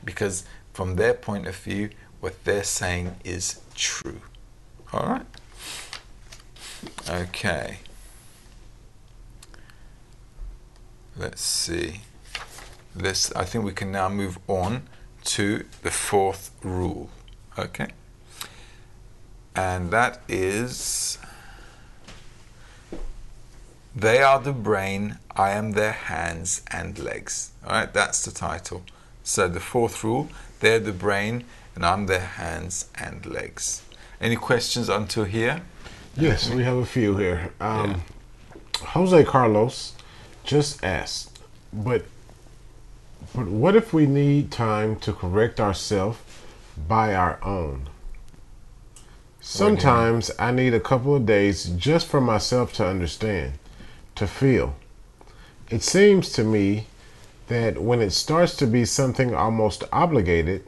because from their point of view, what they're saying is true. All right? Okay. Let's see. I think we can now move on to the 4th rule. Okay? And that is, they are the brain, I am their hands and legs. All right, that's the title. So the 4th rule, they're the brain and I'm their hands and legs. Any questions until here? Yes, we have a few here. Jose Carlos just asked, but what if we need time to correct ourselves by our own? Sometimes I need a couple of days just for myself to understand, to feel. It seems to me that when it starts to be something almost obligated,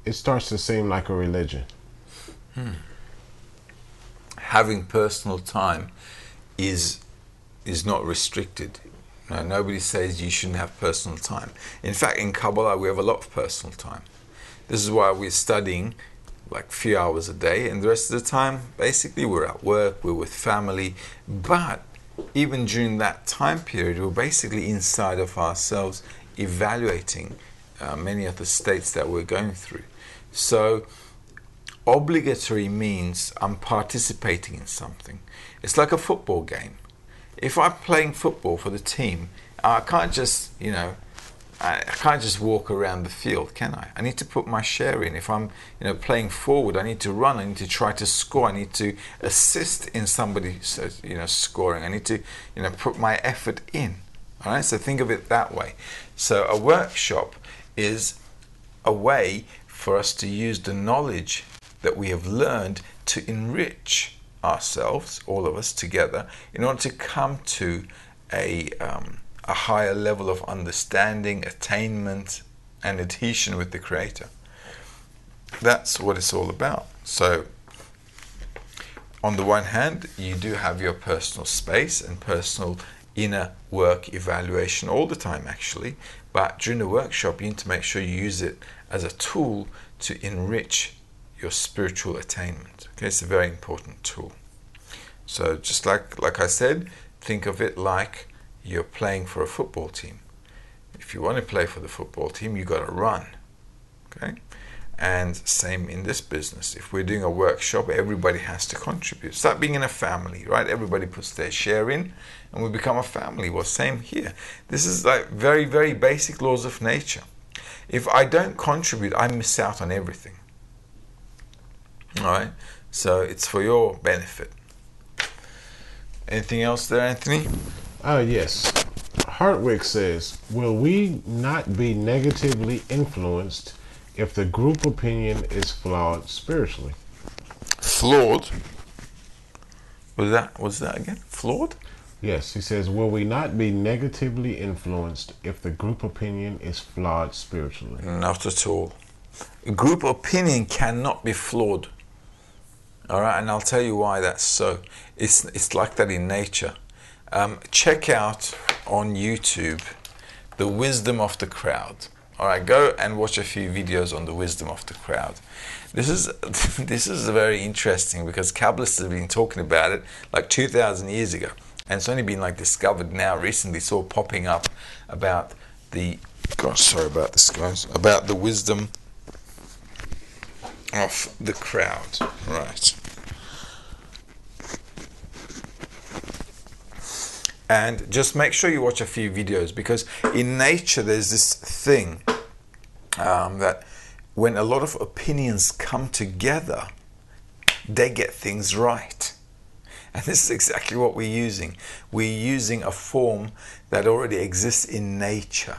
it starts to seem like a religion. Having personal time is not restricted. No, nobody says you shouldn't have personal time. In fact, in Kabbalah, we have a lot of personal time. This is why we're studying like a few hours a day, and the rest of the time, basically, we're at work, we're with family. But even during that time period, we're basically inside of ourselves evaluating many of the states that we're going through. So obligatory means I'm participating in something. It's like a football game. If I'm playing football for the team, I can't just, I can't just walk around the field, can I? I need to put my share in. If I'm, playing forward, I need to run. I need to try to score. I need to assist in somebody, scoring. I need to, put my effort in. All right. So think of it that way. So a workshop is a way for us to use the knowledge that we have learned to enrich ourselves, all of us together, in order to come to a higher level of understanding, attainment, and adhesion with the Creator. That's what it's all about. So, on the one hand, you do have your personal space and personal inner work evaluation all the time, actually. But during the workshop, you need to make sure you use it as a tool to enrich your spiritual attainment. Okay, it's a very important tool. So just like I said, think of it like you're playing for a football team. If you want to play for the football team, you got to run. Okay, and same in this business. If we're doing a workshop, everybody has to contribute. It's like being in a family, right? Everybody puts their share in, and we become a family. Well, same here. This is like very, very basic laws of nature. If I don't contribute, I miss out on everything. All right. So it's for your benefit. Anything else there, Anthony? Yes. Hartwick says, will we not be negatively influenced if the group opinion is flawed spiritually? Flawed? Was that again? Flawed? Yes, he says, will we not be negatively influenced if the group opinion is flawed spiritually? Not at all. Group opinion cannot be flawed. All right, and I'll tell you why that's so. It's like that in nature. Check out on YouTube the wisdom of the crowd. All right, go and watch a few videos on the wisdom of the crowd. This is very interesting because Kabbalists have been talking about it like 2,000 years ago, and it's only been like discovered now recently. It's all popping up about the about the wisdom of the crowd. Right. And just make sure you watch a few videos, because in nature there's this thing that when a lot of opinions come together, they get things right. And this is exactly what we're using. We're using a form that already exists in nature.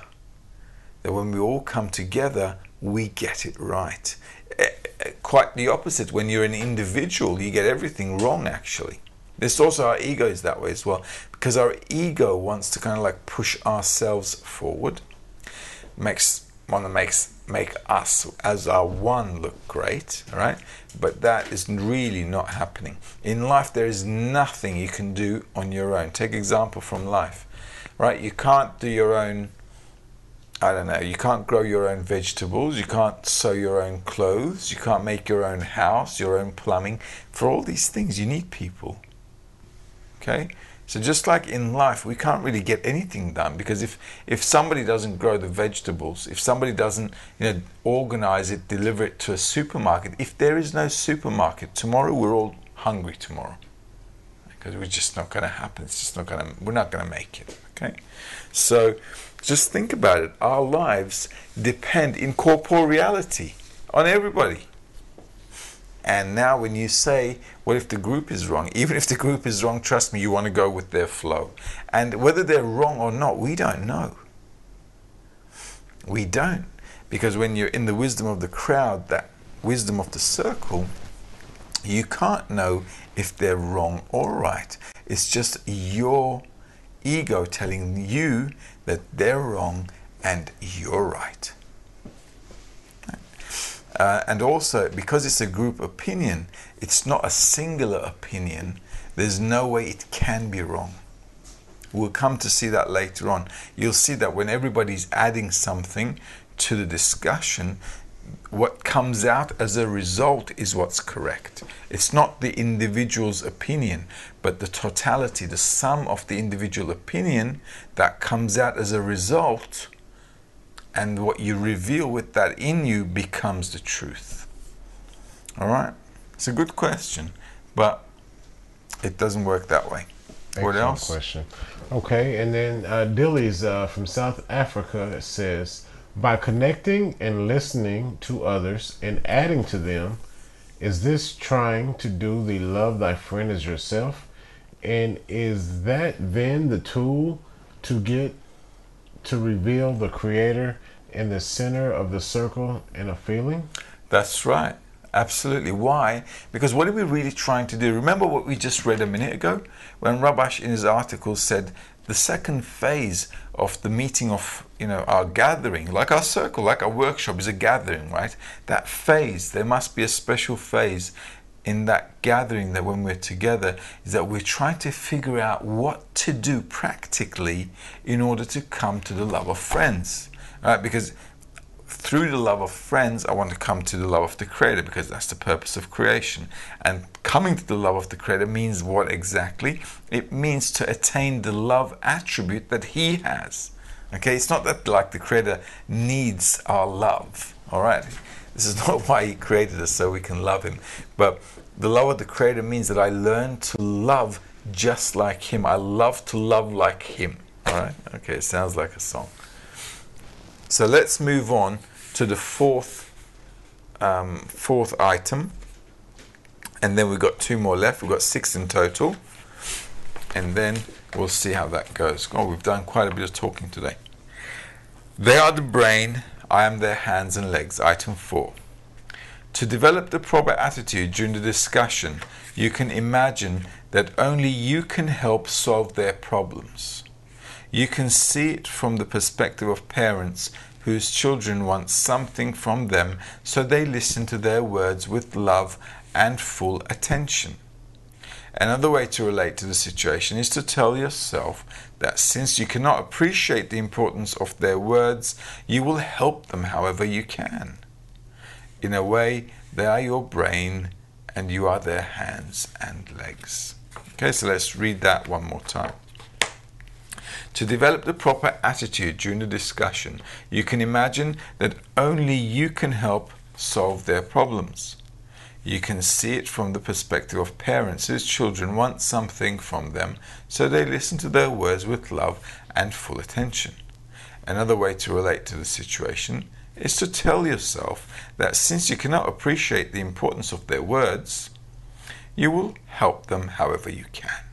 That when we all come together, we get it right. Quite the opposite. When you're an individual, you get everything wrong, actually. This also, our ego is that way as well, because our ego wants to kind of like push ourselves forward, make us as our one look great, all right? But that is really not happening. In life, there is nothing you can do on your own. Take example from life, right? You can't do your own, I don't know, you can't grow your own vegetables, you can't sew your own clothes, you can't make your own house, your own plumbing. For all these things, you need people. Okay, so just like in life, we can't really get anything done, because if somebody doesn't grow the vegetables, if somebody doesn't organize it, deliver it to a supermarket, if there is no supermarket tomorrow, we're all hungry tomorrow, because we're just not going to happen. It's just not going to. We're not going to make it. Okay, so just think about it. Our lives depend in corporeal reality on everybody. And now when you say, what if the group is wrong? Even if the group is wrong, trust me, you want to go with their flow. And whether they're wrong or not, we don't know. We don't. Because when you're in the wisdom of the crowd, that wisdom of the circle, you can't know if they're wrong or right. It's just your ego telling you that they're wrong and you're right. And also, because it's a group opinion, it's not a singular opinion. There's no way it can be wrong. We'll come to see that later on. You'll see that when everybody's adding something to the discussion, what comes out as a result is what's correct. It's not the individual's opinion, but the totality, the sum of the individual opinion that comes out as a result. And what you reveal with that in you becomes the truth. All right? It's a good question, but it doesn't work that way. What else? Question. Okay, and then Dilly's from South Africa says, by connecting and listening to others and adding to them, is this trying to do the love thy friend as yourself? And is that then the tool to get to reveal the creator in the center of the circle in a feeling? That's right. Absolutely. Why? Because what are we really trying to do? Remember what we just read a minute ago? When Rabash in his article said the second phase of the meeting of, our gathering, like our circle, like our workshop is a gathering, right? That phase, there must be a special phase in that gathering, that when we're together, is that we're trying to figure out what to do practically in order to come to the love of friends. Right? Because through the love of friends, I want to come to the love of the Creator, because that's the purpose of creation. And coming to the love of the Creator means what exactly? It means to attain the love attribute that He has. Okay, it's not that like the Creator needs our love. All right, this is not why He created us, so we can love Him. But the love of the Creator means that I learn to love just like Him. I love to love like Him. All right, okay, it sounds like a song. So let's move on to the fourth item. And then we've got 2 more left. We've got 6 in total. And then we'll see how that goes. Oh, we've done quite a bit of talking today. They are the brain, I am their hands and legs. Item 4. To develop the proper attitude during the discussion, you can imagine that only you can help solve their problems. You can see it from the perspective of parents whose children want something from them, so they listen to their words with love and full attention. Another way to relate to the situation is to tell yourself that since you cannot appreciate the importance of their words, you will help them however you can. In a way, they are your brain and you are their hands and legs. Okay, so let's read that one more time. To develop the proper attitude during the discussion, you can imagine that only you can help solve their problems. You can see it from the perspective of parents whose children want something from them, so they listen to their words with love and full attention. Another way to relate to the situation is to tell yourself that since you cannot appreciate the importance of their words, you will help them however you can.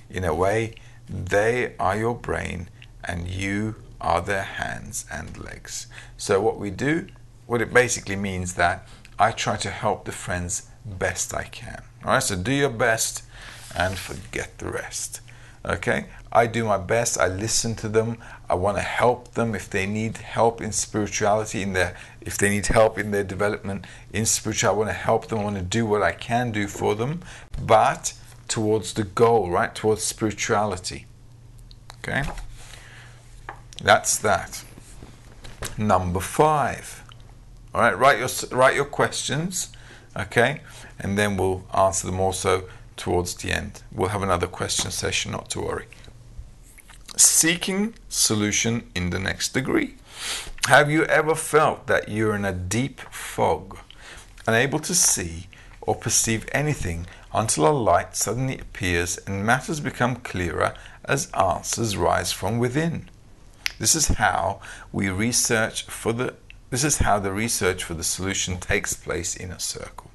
In a way, they are your brain and you are their hands and legs. So what it basically means that I try to help the friends best I can. All right, so do your best and forget the rest. Okay, I do my best. I listen to them. I want to help them if they need help in spirituality, if they need help in their development in spirituality. I want to help them. I want to do what I can do for them, but towards the goal, right? Towards spirituality. Okay, that's that. Number 5. All right, write your questions, okay, and then we'll answer them also towards the end. We'll have another question session, not to worry. Seeking solution in the next degree. Have you ever felt that you're in a deep fog, unable to see or perceive anything until a light suddenly appears and matters become clearer as answers rise from within? This is how the research for the solution takes place in a circle.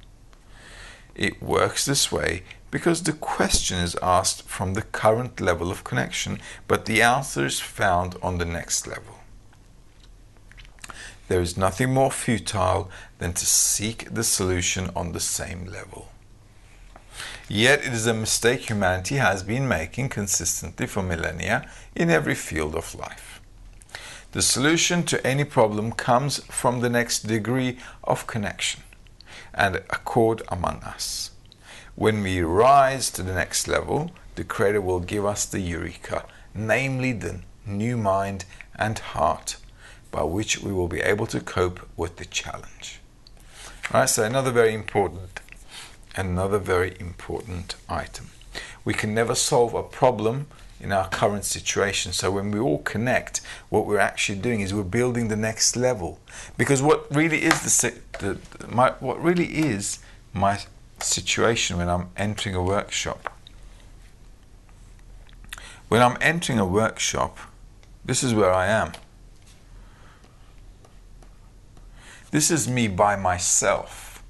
It works this way because the question is asked from the current level of connection, but the answer is found on the next level. There is nothing more futile than to seek the solution on the same level. Yet it is a mistake humanity has been making consistently for millennia in every field of life. The solution to any problem comes from the next degree of connection and accord among us. When we rise to the next level, the Creator will give us the eureka, namely the new mind and heart, by which we will be able to cope with the challenge. All right, so another very important item. We can never solve a problem in our current situation. So when we all connect, what we're actually doing is we're building the next level. Because what really is my situation when I'm entering a workshop. When I'm entering a workshop, this is where I am. This is me by myself.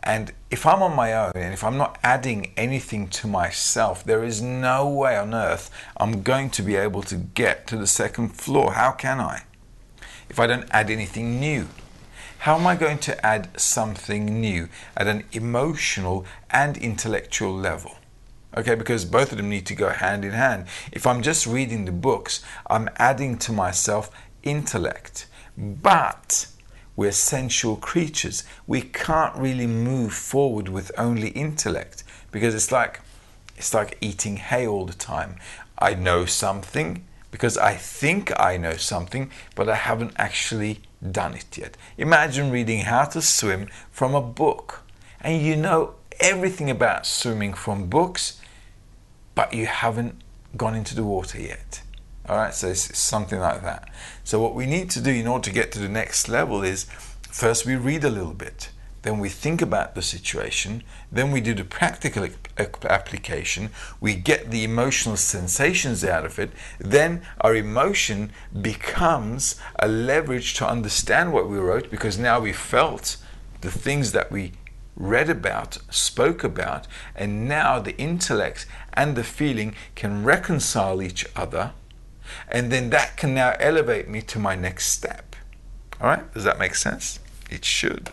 And if I'm on my own and if I'm not adding anything to myself, there is no way on earth I'm going to be able to get to the second floor. How can I? If I don't add anything new. How am I going to add something new at an emotional and intellectual level? Okay, because both of them need to go hand in hand. If I'm just reading the books, I'm adding to myself intellect. But we're sensual creatures. We can't really move forward with only intellect because it's like eating hay all the time. I know something because I think I know something, but I haven't actually done it yet. Imagine reading how to swim from a book and you know everything about swimming from books, but you haven't gone into the water yet. All right, so it's something like that. So what we need to do in order to get to the next level is first we read a little bit, then we think about the situation, then we do the practical application, we get the emotional sensations out of it, then our emotion becomes a leverage to understand what we wrote because now we felt the things that we read about, spoke about, and now the intellect and the feeling can reconcile each other, and then that can now elevate me to my next step. All right? Does that make sense? It should.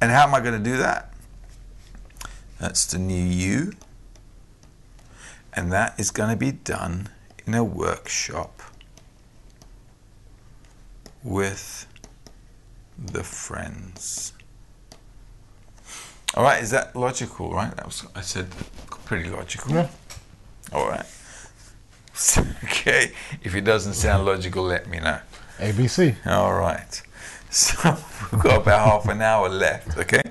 And how am I going to do that? That's the new you. And that is going to be done in a workshop with the friends. All right, is that logical, right? That was, I said, pretty logical. Yeah. All right. Okay, if it doesn't sound logical, let me know. ABC. All right. So we've got about half an hour left, okay?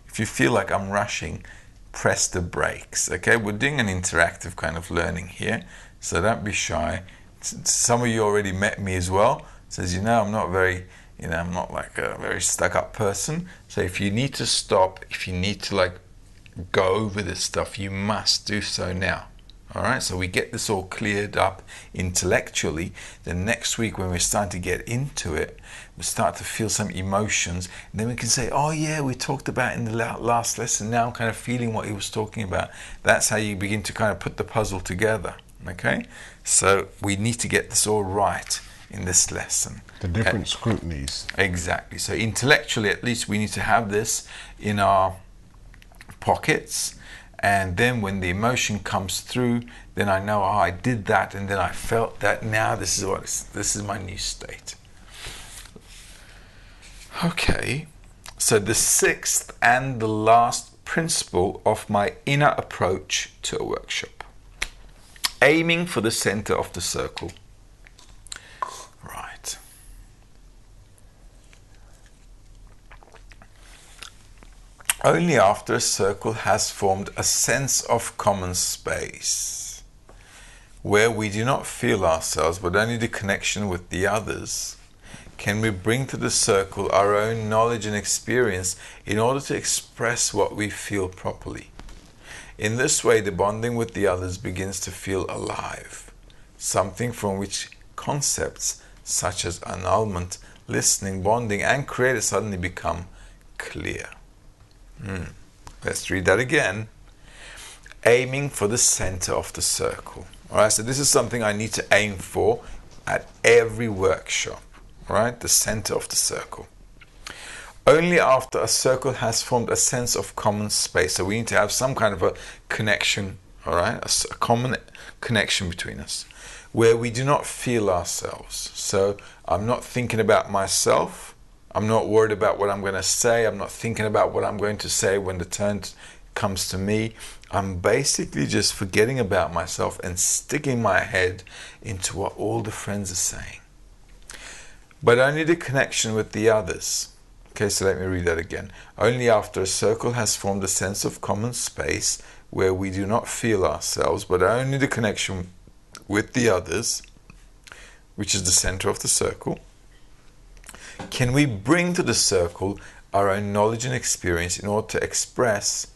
If you feel like I'm rushing, press the brakes, okay? We're doing an interactive kind of learning here, so don't be shy. Some of you already met me as well. Says, I'm not very, I'm not like a very stuck-up person. So if you need to stop, if you need to like go over this stuff, you must do so now. All right, so we get this all cleared up intellectually. Then next week when we start to get into it, we start to feel some emotions. And then we can say, oh yeah, we talked about in the last lesson. Now I'm kind of feeling what he was talking about. That's how you begin to kind of put the puzzle together. Okay, so we need to get this all right in this lesson. The different scrutinies. Exactly. So intellectually, at least, we need to have this in our pockets. And then when the emotion comes through, then I know, I did that, and then I felt that. Now this is my new state. Okay, so the sixth and the last principle of my inner approach to a workshop. Aiming for the center of the circle. Right. Only after a circle has formed a sense of common space, where we do not feel ourselves but only the connection with the others, can we bring to the circle our own knowledge and experience in order to express what we feel properly. In this way, the bonding with the others begins to feel alive, something from which concepts such as annulment, listening, bonding, and creator suddenly become clear. Let's read that again. Aiming for the center of the circle. All right, so this is something I need to aim for at every workshop. All right, the center of the circle. Only after a circle has formed a sense of common space. So we need to have some kind of a connection, all right, a common connection between us, where we do not feel ourselves. So I'm not thinking about myself. I'm not worried about what I'm going to say. I'm not thinking about what I'm going to say when the turn comes to me. I'm basically just forgetting about myself and sticking my head into what all the friends are saying. But only the connection with the others. Okay, so let me read that again. Only after a circle has formed a sense of common space where we do not feel ourselves, but only the connection with the others, which is the center of the circle, can we bring to the circle our own knowledge and experience in order to express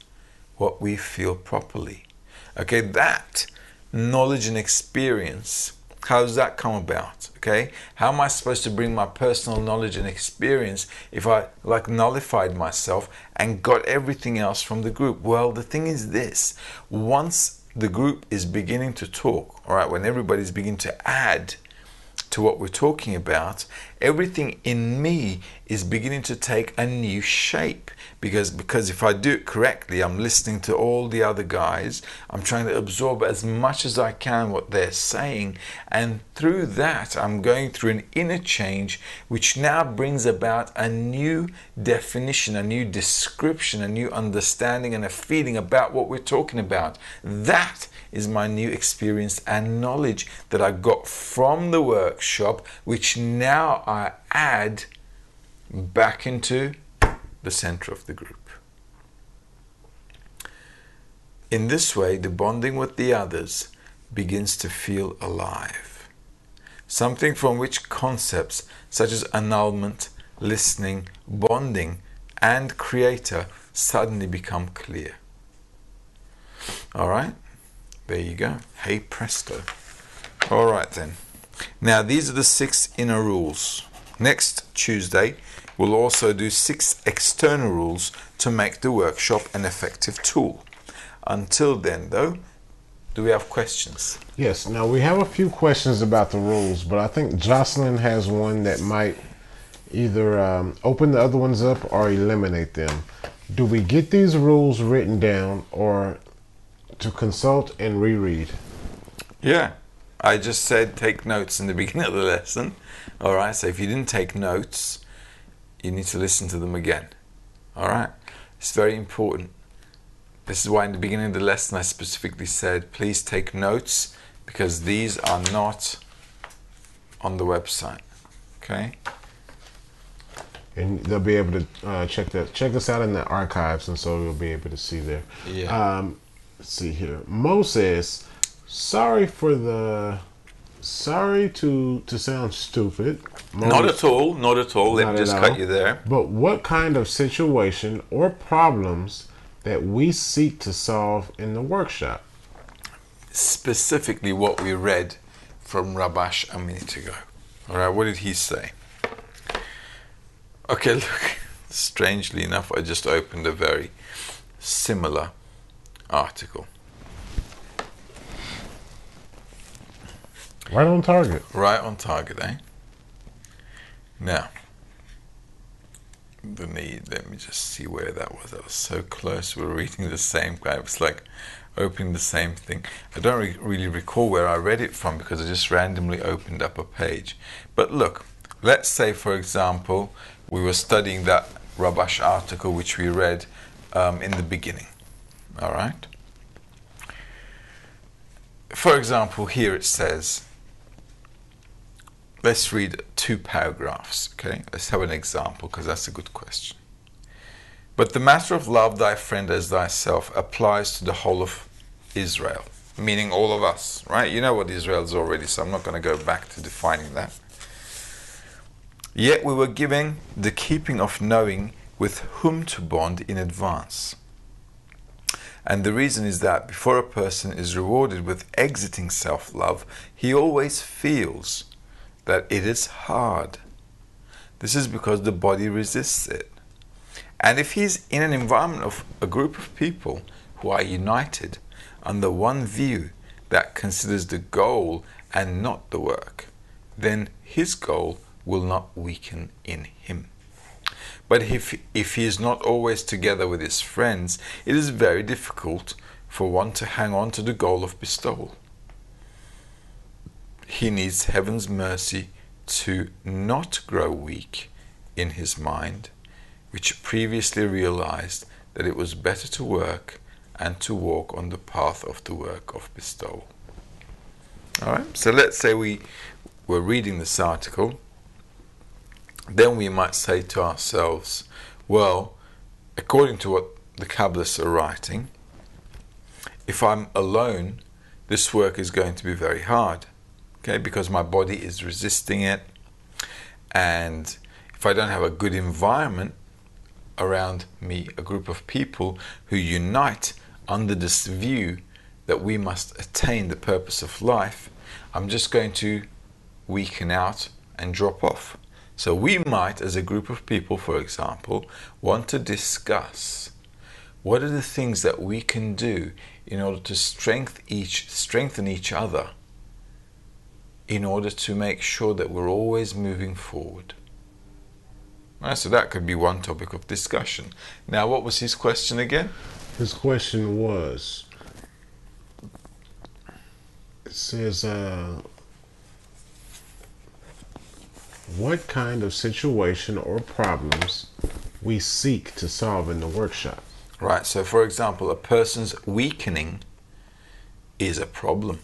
what we feel properly. Okay, that knowledge and experience, how does that come about? Okay, how am I supposed to bring my personal knowledge and experience if I like nullified myself and got everything else from the group? Well, the thing is this: once the group is beginning to talk, all right, when everybody's beginning to add to what we're talking about, everything in me is beginning to take a new shape, because if I do it correctly, I'm listening to all the other guys, I'm trying to absorb as much as I can what they're saying, and through that I'm going through an inner change which now brings about a new definition, a new description, a new understanding and a feeling about what we're talking about. That is my new experience and knowledge that I got from the workshop, which now I add back into the center of the group. In this way, the bonding with the others begins to feel alive, something from which concepts such as annulment, listening, bonding, and creator suddenly become clear. All right? There you go. Hey presto. All right then. Now these are the 6 inner rules. Next Tuesday We'll also do 6 external rules to make the workshop an effective tool. Until then, though, do we have questions? Yes. Now we have a few questions about the rules, but I think Jocelyn has one that might either open the other ones up or eliminate them. Do we get these rules written down or to consult and reread? Yeah. I just said take notes in the beginning of the lesson. All right. So if you didn't take notes, you need to listen to them again. All right. It's very important. This is why in the beginning of the lesson I specifically said, please take notes, because these are not on the website. Okay? And they'll be able to check us out in the archives, and so you'll be able to see there. Yeah. Let's see here. Mo says, sorry to sound stupid. Mo, Not at all. Let not me just at cut all. you there. But what kind of situation or problems that we seek to solve in the workshop? Specifically what we read from Rabash a minute ago. All right, what did he say? Okay, look, strangely enough, I just opened a very similar article. Right on target. Right on target, eh? Now, let me just see where that was. That was so close. We're reading the same guy. It was like opening the same thing. I don't really recall where I read it from because I just randomly opened up a page. But look, let's say, for example, we were studying that Rabash article which we read in the beginning. All right? For example, here it says, let's read 2 paragraphs, okay? Let's have an example, because that's a good question. But the matter of love thy friend as thyself applies to the whole of Israel, meaning all of us, right? You know what Israel is already, so I'm not going to go back to defining that. Yet we were given the keeping of knowing with whom to bond in advance. And the reason is that before a person is rewarded with exiting self-love, he always feels that it is hard. This is because the body resists it. And if he's in an environment of a group of people who are united under one view that considers the goal and not the work, then his goal will not weaken in him. But if he is not always together with his friends, it is very difficult for one to hang on to the goal of bestowal. He needs heaven's mercy to not grow weak in his mind, which previously realized that it was better to work and to walk on the path of the work of bestowal. All right, so let's say we were reading this article, then we might say to ourselves, well, according to what the Kabbalists are writing, if I'm alone, this work is going to be very hard. Okay, because my body is resisting it, and if I don't have a good environment around me, a group of people who unite under this view that we must attain the purpose of life, I'm just going to weaken out and drop off. So we might, as a group of people, for example, want to discuss what are the things that we can do in order to strengthen each other, in order to make sure that we're always moving forward. Right, so that could be one topic of discussion. Now, what was his question again? His question was, it says, what kind of situation or problems we seek to solve in the workshop? Right, so for example, a person's weakening is a problem.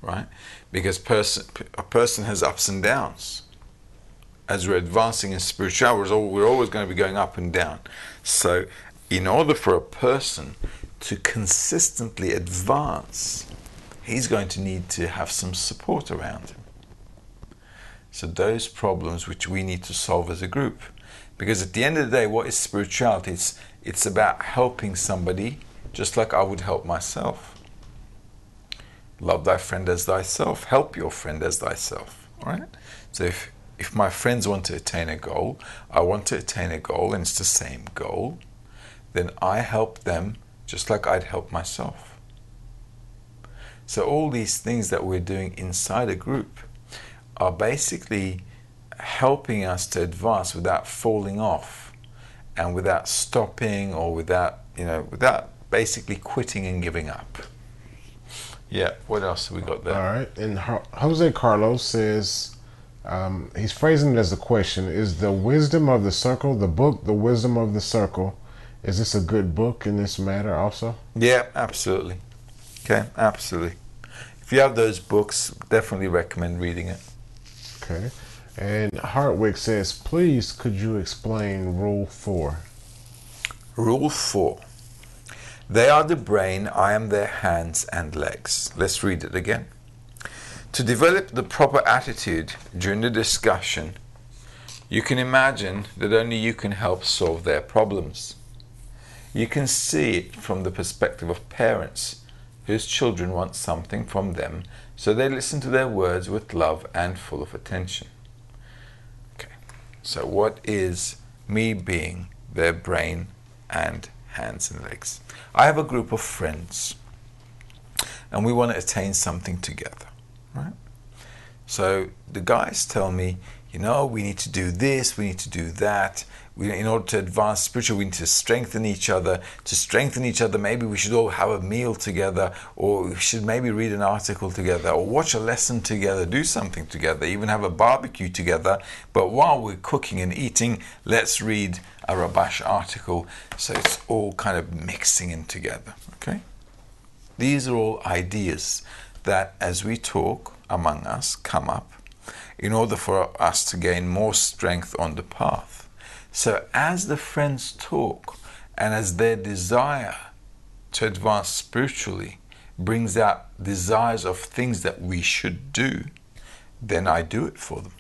Right? Because a person has ups and downs. As we're advancing in spirituality, we're always going to be going up and down. So in order for a person to consistently advance, he's going to need to have some support around him. So those problems which we need to solve as a group. Because at the end of the day, what is spirituality? It's about helping somebody just like I would help myself. Love thy friend as thyself. Help your friend as thyself. All right? So if if my friends want to attain a goal, I want to attain a goal and it's the same goal, then I help them just like I'd help myself. So all these things that we're doing inside a group are basically helping us to advance without falling off and without stopping or without basically quitting and giving up. Yeah, what else have we got there? All right. And Jose Carlos says, he's phrasing it as a question: is the Wisdom of the Circle, the book, The Wisdom of the Circle, is this a good book in this matter also? Yeah, absolutely. Okay, absolutely. If you have those books, definitely recommend reading it. Okay. And Hartwig says, please could you explain Rule 4? Rule 4. They are the brain, I am their hands and legs. Let's read it again. To develop the proper attitude during the discussion, you can imagine that only you can help solve their problems. You can see it from the perspective of parents whose children want something from them, so they listen to their words with love and full of attention. Okay, so what is me being their brain and hands and legs? I have a group of friends and we want to attain something together, right? So the guys tell me, we need to do this, we need to do that. In order to advance spiritual, we need to strengthen each other. To strengthen each other, maybe we should all have a meal together, or we should maybe read an article together, or watch a lesson together, do something together, even have a barbecue together. But while we're cooking and eating, let's read a Rabash article, so it's all kind of mixing in together, okay? These are all ideas that, as we talk among us, come up in order for us to gain more strength on the path. So as the friends talk and as their desire to advance spiritually brings out desires of things that we should do, then I do it for them.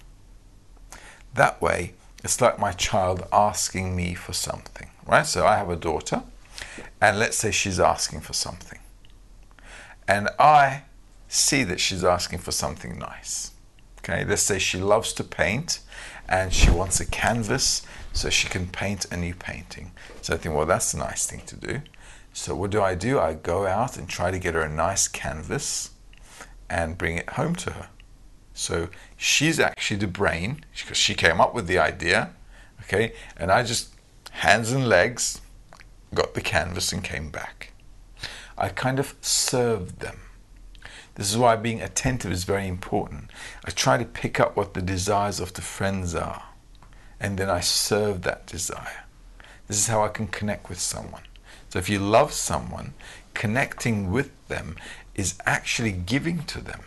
That way, it's like my child asking me for something, right? So I have a daughter, and let's say she's asking for something. And I see that she's asking for something nice. Okay, let's say she loves to paint and she wants a canvas so she can paint a new painting. So I think, well, that's a nice thing to do. So what do? I go out and try to get her a nice canvas and bring it home to her. So she's actually the brain, because she came up with the idea, okay? And I just, hands and legs, got the canvas and came back. I kind of served them. This is why being attentive is very important. I try to pick up what the desires of the friends are, and then I serve that desire. This is how I can connect with someone. So if you love someone, connecting with them is actually giving to them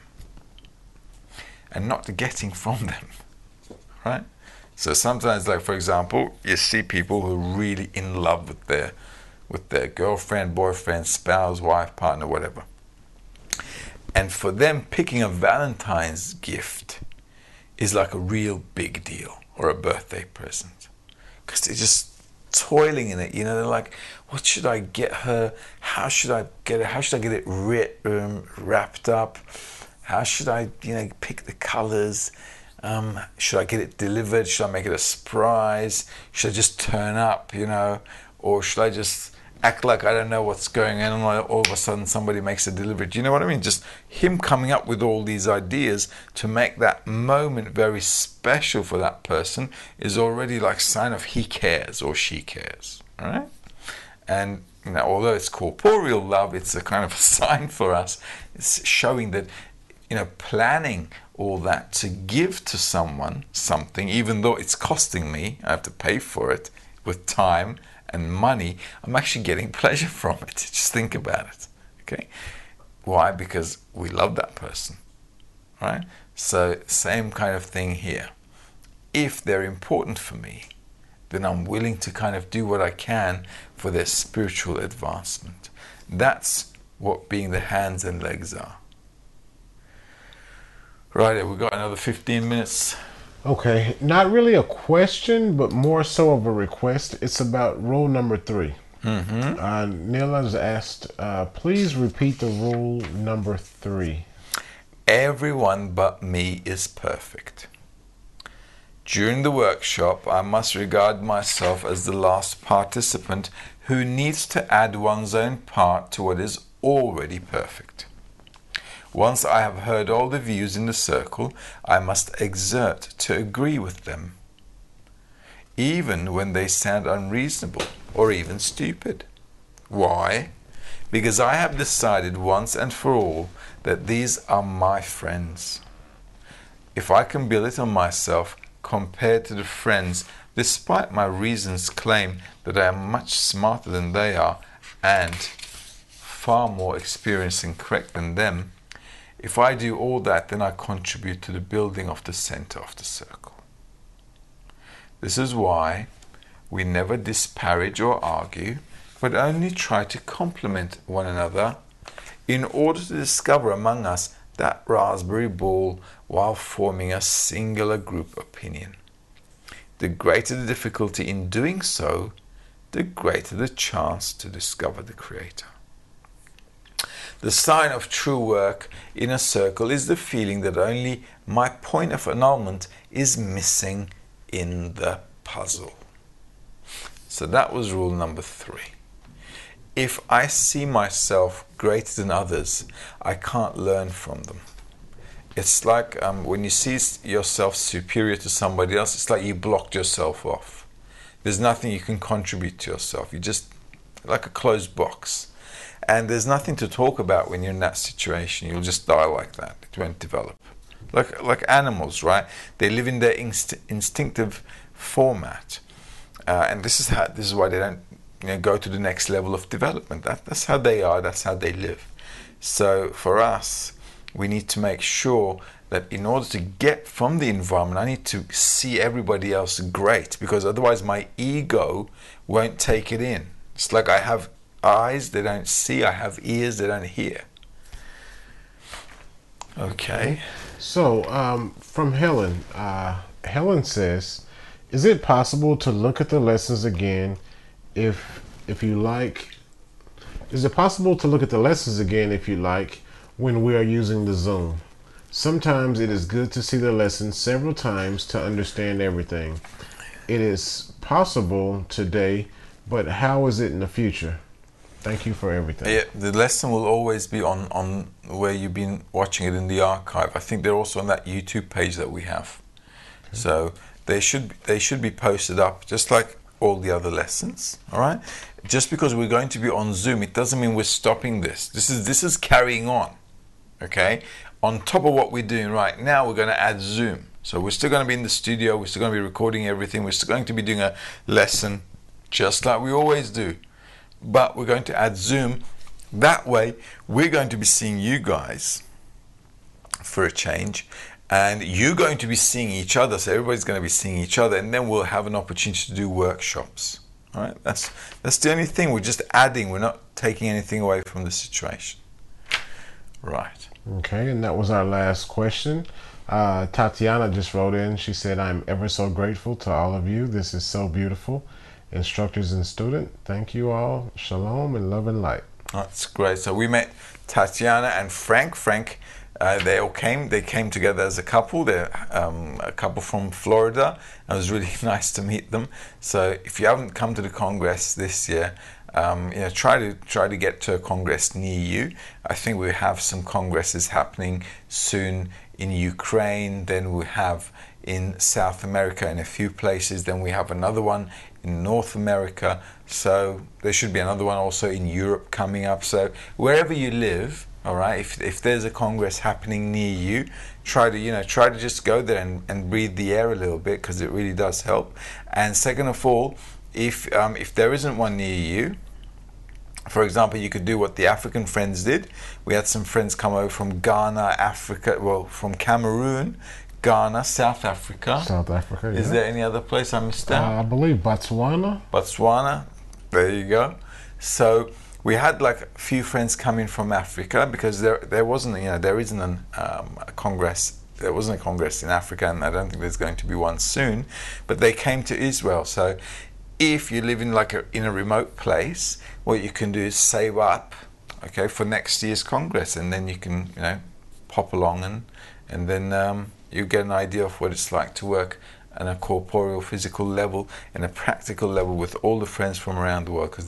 and not getting from them, right? So sometimes, like for example, you see people who are really in love with their girlfriend, boyfriend, spouse, wife, partner, whatever. And for them, picking a Valentine's gift is like a real big deal, or a birthday present, because they're just toiling in it. They're like, what should I get her? How should I get it? How should I get it wrapped up? How should I, pick the colors? Should I get it delivered? Should I make it a surprise? Should I just turn up, or should I just act like I don't know what's going on, and all of a sudden somebody makes a delivery? Do you know what I mean? Just him coming up with all these ideas to make that moment very special for that person is already like sign of he cares or she cares, all right? And although it's corporeal love, it's a kind of a sign for us. It's showing that, planning all that to give to someone something, even though it's costing me, I have to pay for it with time and money, I'm actually getting pleasure from it. Just think about it, okay? Why? Because we love that person, right? So same kind of thing here. If they're important for me, then I'm willing to kind of do what I can for their spiritual advancement. That's what being the hands and legs are. Right, we've got another 15 minutes. Okay, not really a question, but more so of a request. It's about rule number 3. Neil has asked, please repeat the rule number 3. Everyone but me is perfect. During the workshop, I must regard myself as the last participant who needs to add one's own part to what is already perfect. Once I have heard all the views in the circle, I must exert to agree with them, even when they sound unreasonable or even stupid. Why? Because I have decided once and for all that these are my friends. If I can belittle myself compared to the friends, despite my reasons claim that I am much smarter than they are and far more experienced and correct than them, if I do all that, then I contribute to the building of the center of the circle. This is why we never disparage or argue, but only try to complement one another in order to discover among us that raspberry ball while forming a singular group opinion. The greater the difficulty in doing so, the greater the chance to discover the Creator. The sign of true work in a circle is the feeling that only my point of annulment is missing in the puzzle. So that was rule number 3. If I see myself greater than others, I can't learn from them. It's like when you see yourself superior to somebody else, it's like you blocked yourself off. There's nothing you can contribute to yourself. You're just like a closed box. And there's nothing to talk about when you're in that situation. You'll just die like that. It won't develop. Like animals, right? They live in their instinctive format. And this is why they don't go to the next level of development. That's how they are. That's how they live. So for us, we need to make sure that in order to get from the environment, I need to see everybody else great, because otherwise my ego won't take it in. It's like I have eyes, they don't see. I have ears, they don't hear. Okay. So, from Helen. Helen says, is it possible to look at the lessons again if you like? Is it possible to look at the lessons again if you like when we are using the Zoom? Sometimes it is good to see the lesson several times to understand everything. It is possible today, but how is it in the future? Thank you for everything. Yeah, the lesson will always be on where you've been watching it in the archive. I think they're also on that YouTube page that we have. Okay. So they should be posted up just like all the other lessons. All right. Just because we're going to be on Zoom, it doesn't mean we're stopping this. This is carrying on. Okay. On top of what we're doing right now, we're going to add Zoom. So we're still going to be in the studio. We're still going to be recording everything. We're still going to be doing a lesson just like we always do. But we're going to add Zoom. That way, we're going to be seeing you guys for a change. And you're going to be seeing each other. So everybody's going to be seeing each other. And then we'll have an opportunity to do workshops. All right? That's the only thing. We're just adding. We're not taking anything away from the situation. Right. Okay, and that was our last question. Tatiana just wrote in. She said, I'm ever so grateful to all of you. This is so beautiful. Instructors and student, thank you all. Shalom and love and light. That's great. So we met Tatiana and Frank. They came together as a couple. They're a couple from Florida. It was really nice to meet them. So if you haven't come to the Congress this year, try to get to a Congress near you. I think we have some Congresses happening soon in Ukraine. Then we have in South America in a few places. Then we have another one in North America. So there should be another one also in Europe coming up. So wherever you live, all right, if there's a Congress happening near you, try to just go there and breathe the air a little bit, because it really does help. And second of all, if there isn't one near you, for example, you could do what the African friends did. We had some friends come over from Ghana, Africa, from Cameroon, Ghana, South Africa. South Africa, yeah. Is there any other place I missed out? I believe Botswana. Botswana, there you go. So we had like a few friends coming from Africa, because there isn't a Congress. There wasn't a Congress in Africa, and I don't think there's going to be one soon. But they came to Israel. So if you live in a remote place, what you can do is save up, okay, for next year's Congress, and then you can pop along and then you get an idea of what it's like to work on a corporeal, physical level, and a practical level with all the friends from around the world, because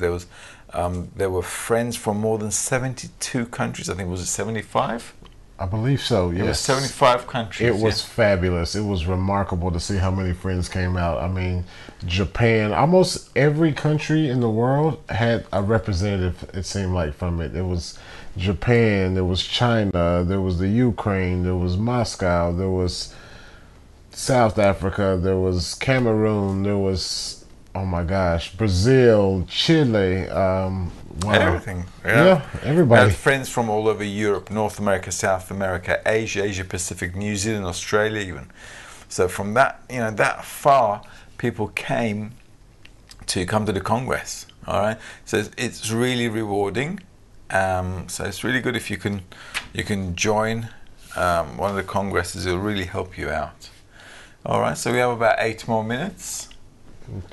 there were friends from more than 72 countries. I think, was it 75? I believe so, yes. It was 75 countries. It was fabulous. It was remarkable to see how many friends came out. I mean, Japan, almost every country in the world had a representative, it seemed like, from it. It was Japan, there was China, there was the Ukraine, there was Moscow, there was South Africa, there was Cameroon, there was, oh my gosh, Brazil, Chile, wow. Everything. Yeah, everybody. We had friends from all over Europe, North America, South America, Asia, Asia Pacific, New Zealand, Australia even. So from that, that far, people came to come to the Congress. All right. So it's really rewarding. So it's really good if you can join one of the congresses. It'll really help you out. All right. So we have about 8 more minutes.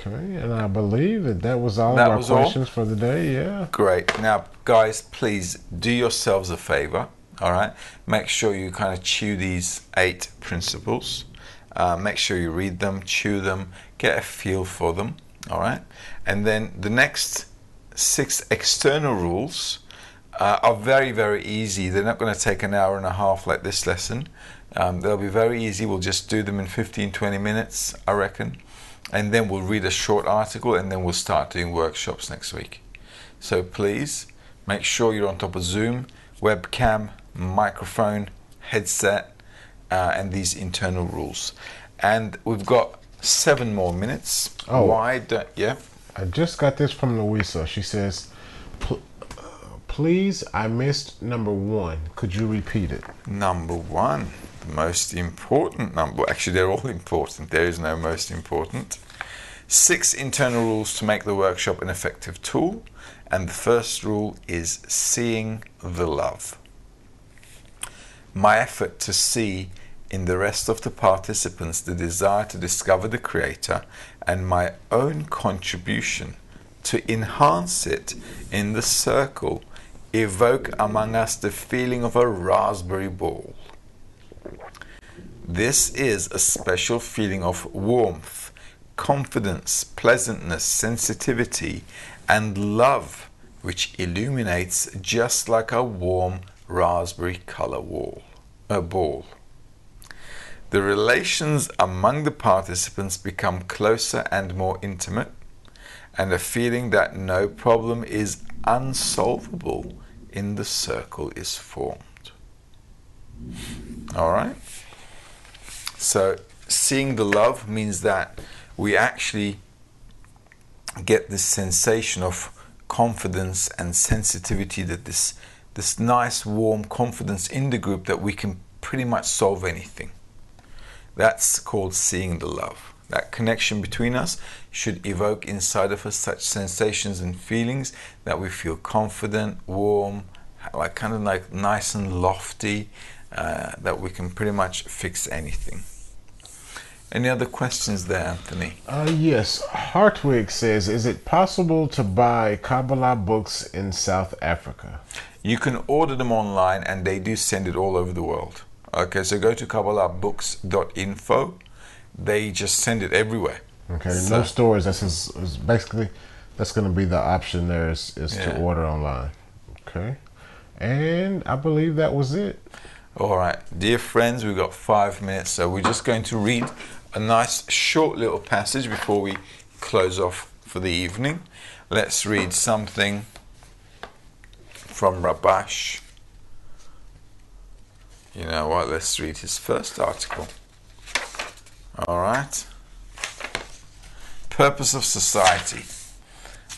Okay, and I believe that was all of our questions for the day, yeah. Great. Now, guys, please do yourselves a favor, all right? Make sure you kind of chew these 8 principles. Make sure you read them, chew them, get a feel for them, all right? And then the next 6 external rules are very, very easy. They're not going to take an hour and a half like this lesson. They'll be very easy. We'll just do them in 15, 20 minutes, I reckon. And then we'll read a short article, and then we'll start doing workshops next week. So please make sure you're on top of Zoom, webcam, microphone, headset, and these internal rules. And we've got 7 more minutes. Oh, yeah? I just got this from Louisa. She says, please, I missed number 1. Could you repeat it? Number 1. Most important number. Actually, they're all important. There is no most important. 6 internal rules to make the workshop an effective tool. And the first rule is seeing the love. My effort to see in the rest of the participants the desire to discover the Creator, and my own contribution to enhance it in the circle evoke among us the feeling of a raspberry ball. This is a special feeling of warmth, confidence, pleasantness, sensitivity, and love, which illuminates just like a warm raspberry color ball. The relations among the participants become closer and more intimate, and a feeling that no problem is unsolvable in the circle is formed. All right? So seeing the love means that we actually get this sensation of confidence and sensitivity, that this nice warm confidence in the group that we can pretty much solve anything. That's called seeing the love. That connection between us should evoke inside of us such sensations and feelings that we feel confident, warm, kind of like nice and lofty, that we can pretty much fix anything. Any other questions there, Anthony? Yes. Hartwig says, is it possible to buy Kabbalah books in South Africa? You can order them online, and they do send it all over the world. Okay, so go to kabbalahbooks.info. They just send it everywhere. Okay, so, no stores. That's basically, that's going to be the option there is to order online. Okay. And I believe that was it. All right. Dear friends, we've got 5 minutes, so we're just going to read a nice short little passage before we close off for the evening. Let's read something from Rabash. You know what? Let's read his first article. All right. Purpose of Society.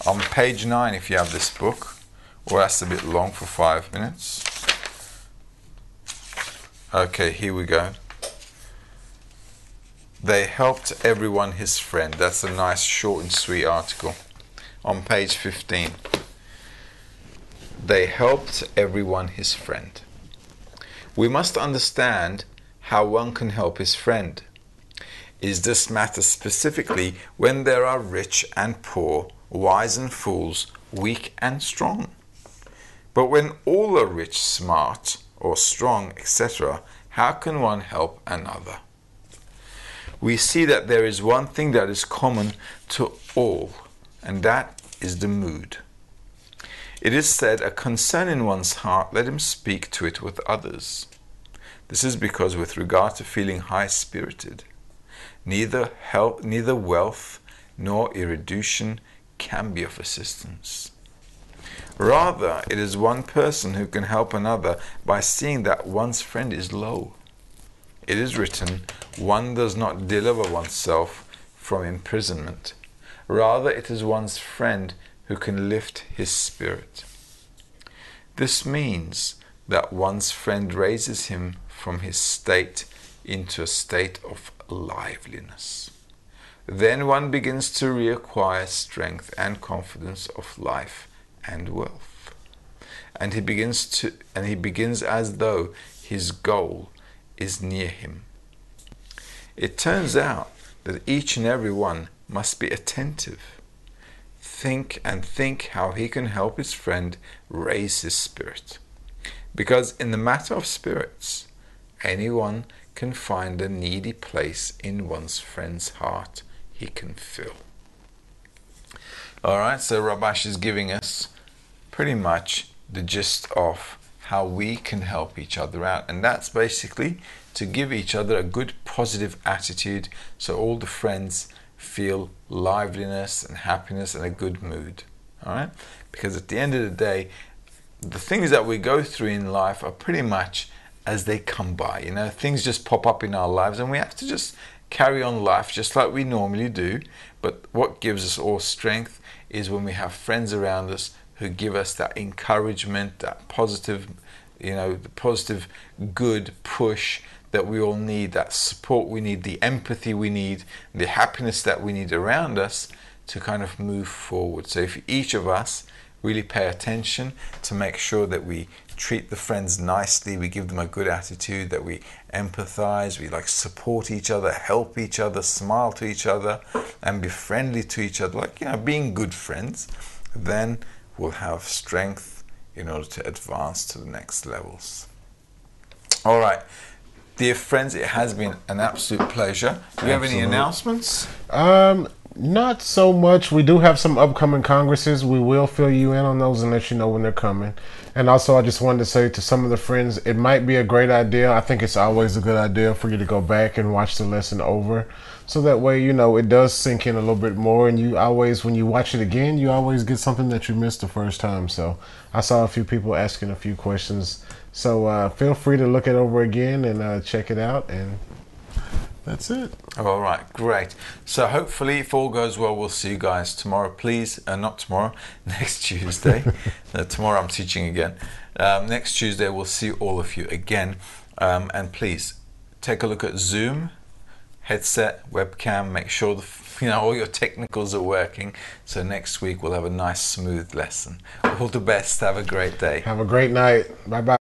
On page 9, if you have this book. Well, that's a bit long for 5 minutes. Okay, here we go. They helped everyone his friend. That's a nice, short and sweet article. On page 15. They helped everyone his friend. We must understand how one can help his friend. Is this matter specifically when there are rich and poor, wise and fools, weak and strong? But when all are rich, smart, or strong, etc., how can one help another? we see that there is one thing that is common to all, and that is the mood. It is said, a concern in one's heart, let him speak to it with others. This is because with regard to feeling high-spirited, neither wealth nor erudition can be of assistance. Rather, it is one person who can help another by seeing that one's friend is low. It is written, one does not deliver oneself from imprisonment. Rather, it is one's friend who can lift his spirit. This means that one's friend raises him from his state into a state of liveliness. Then one begins to reacquire strength and confidence of life and wealth. And he begins as though his goal is near him. It turns out that each and every one must be attentive. Think how he can help his friend raise his spirit. Because in the matter of spirits, anyone can find a needy place in one's friend's heart he can fill. Alright, so Rabash is giving us pretty much the gist of how we can help each other out. And that's basically to give each other a good positive attitude so all the friends feel liveliness and happiness and a good mood. Alright? Because at the end of the day, the things that we go through in life are pretty much as they come by. You know, things just pop up in our lives and we have to just carry on life just like we normally do. But what gives us all strength is when we have friends around us who give us that encouragement, that positive, the positive good push that we all need, that support we need, the empathy we need, the happiness that we need around us to kind of move forward. So if each of us really pay attention to make sure that we treat the friends nicely, we give them a good attitude, that we empathize, we support each other, help each other, smile to each other, and be friendly to each other, being good friends, then we'll have strength in order to advance to the next levels. All right. Dear friends, it has been an absolute pleasure. Do you have any announcements? Not so much. We do have some upcoming congresses. We will fill you in on those and let you know when they're coming. And also, I just wanted to say to some of the friends, it might be a great idea. I think it's always a good idea for you to go back and watch the lesson over. So that way, it does sink in a little bit more. And you always, when you watch it again, you always get something that you missed the first time. So I saw a few people asking a few questions. So feel free to look it over again and check it out. And that's it. All right, great. So hopefully, if all goes well, we'll see you guys tomorrow. Please, not tomorrow, next Tuesday. Tomorrow I'm teaching again. Next Tuesday, we'll see all of you again. And please, take a look at Zoom, headset, webcam. Make sure all your technicals are working. So next week, we'll have a nice, smooth lesson. All the best. Have a great day. Have a great night. Bye-bye.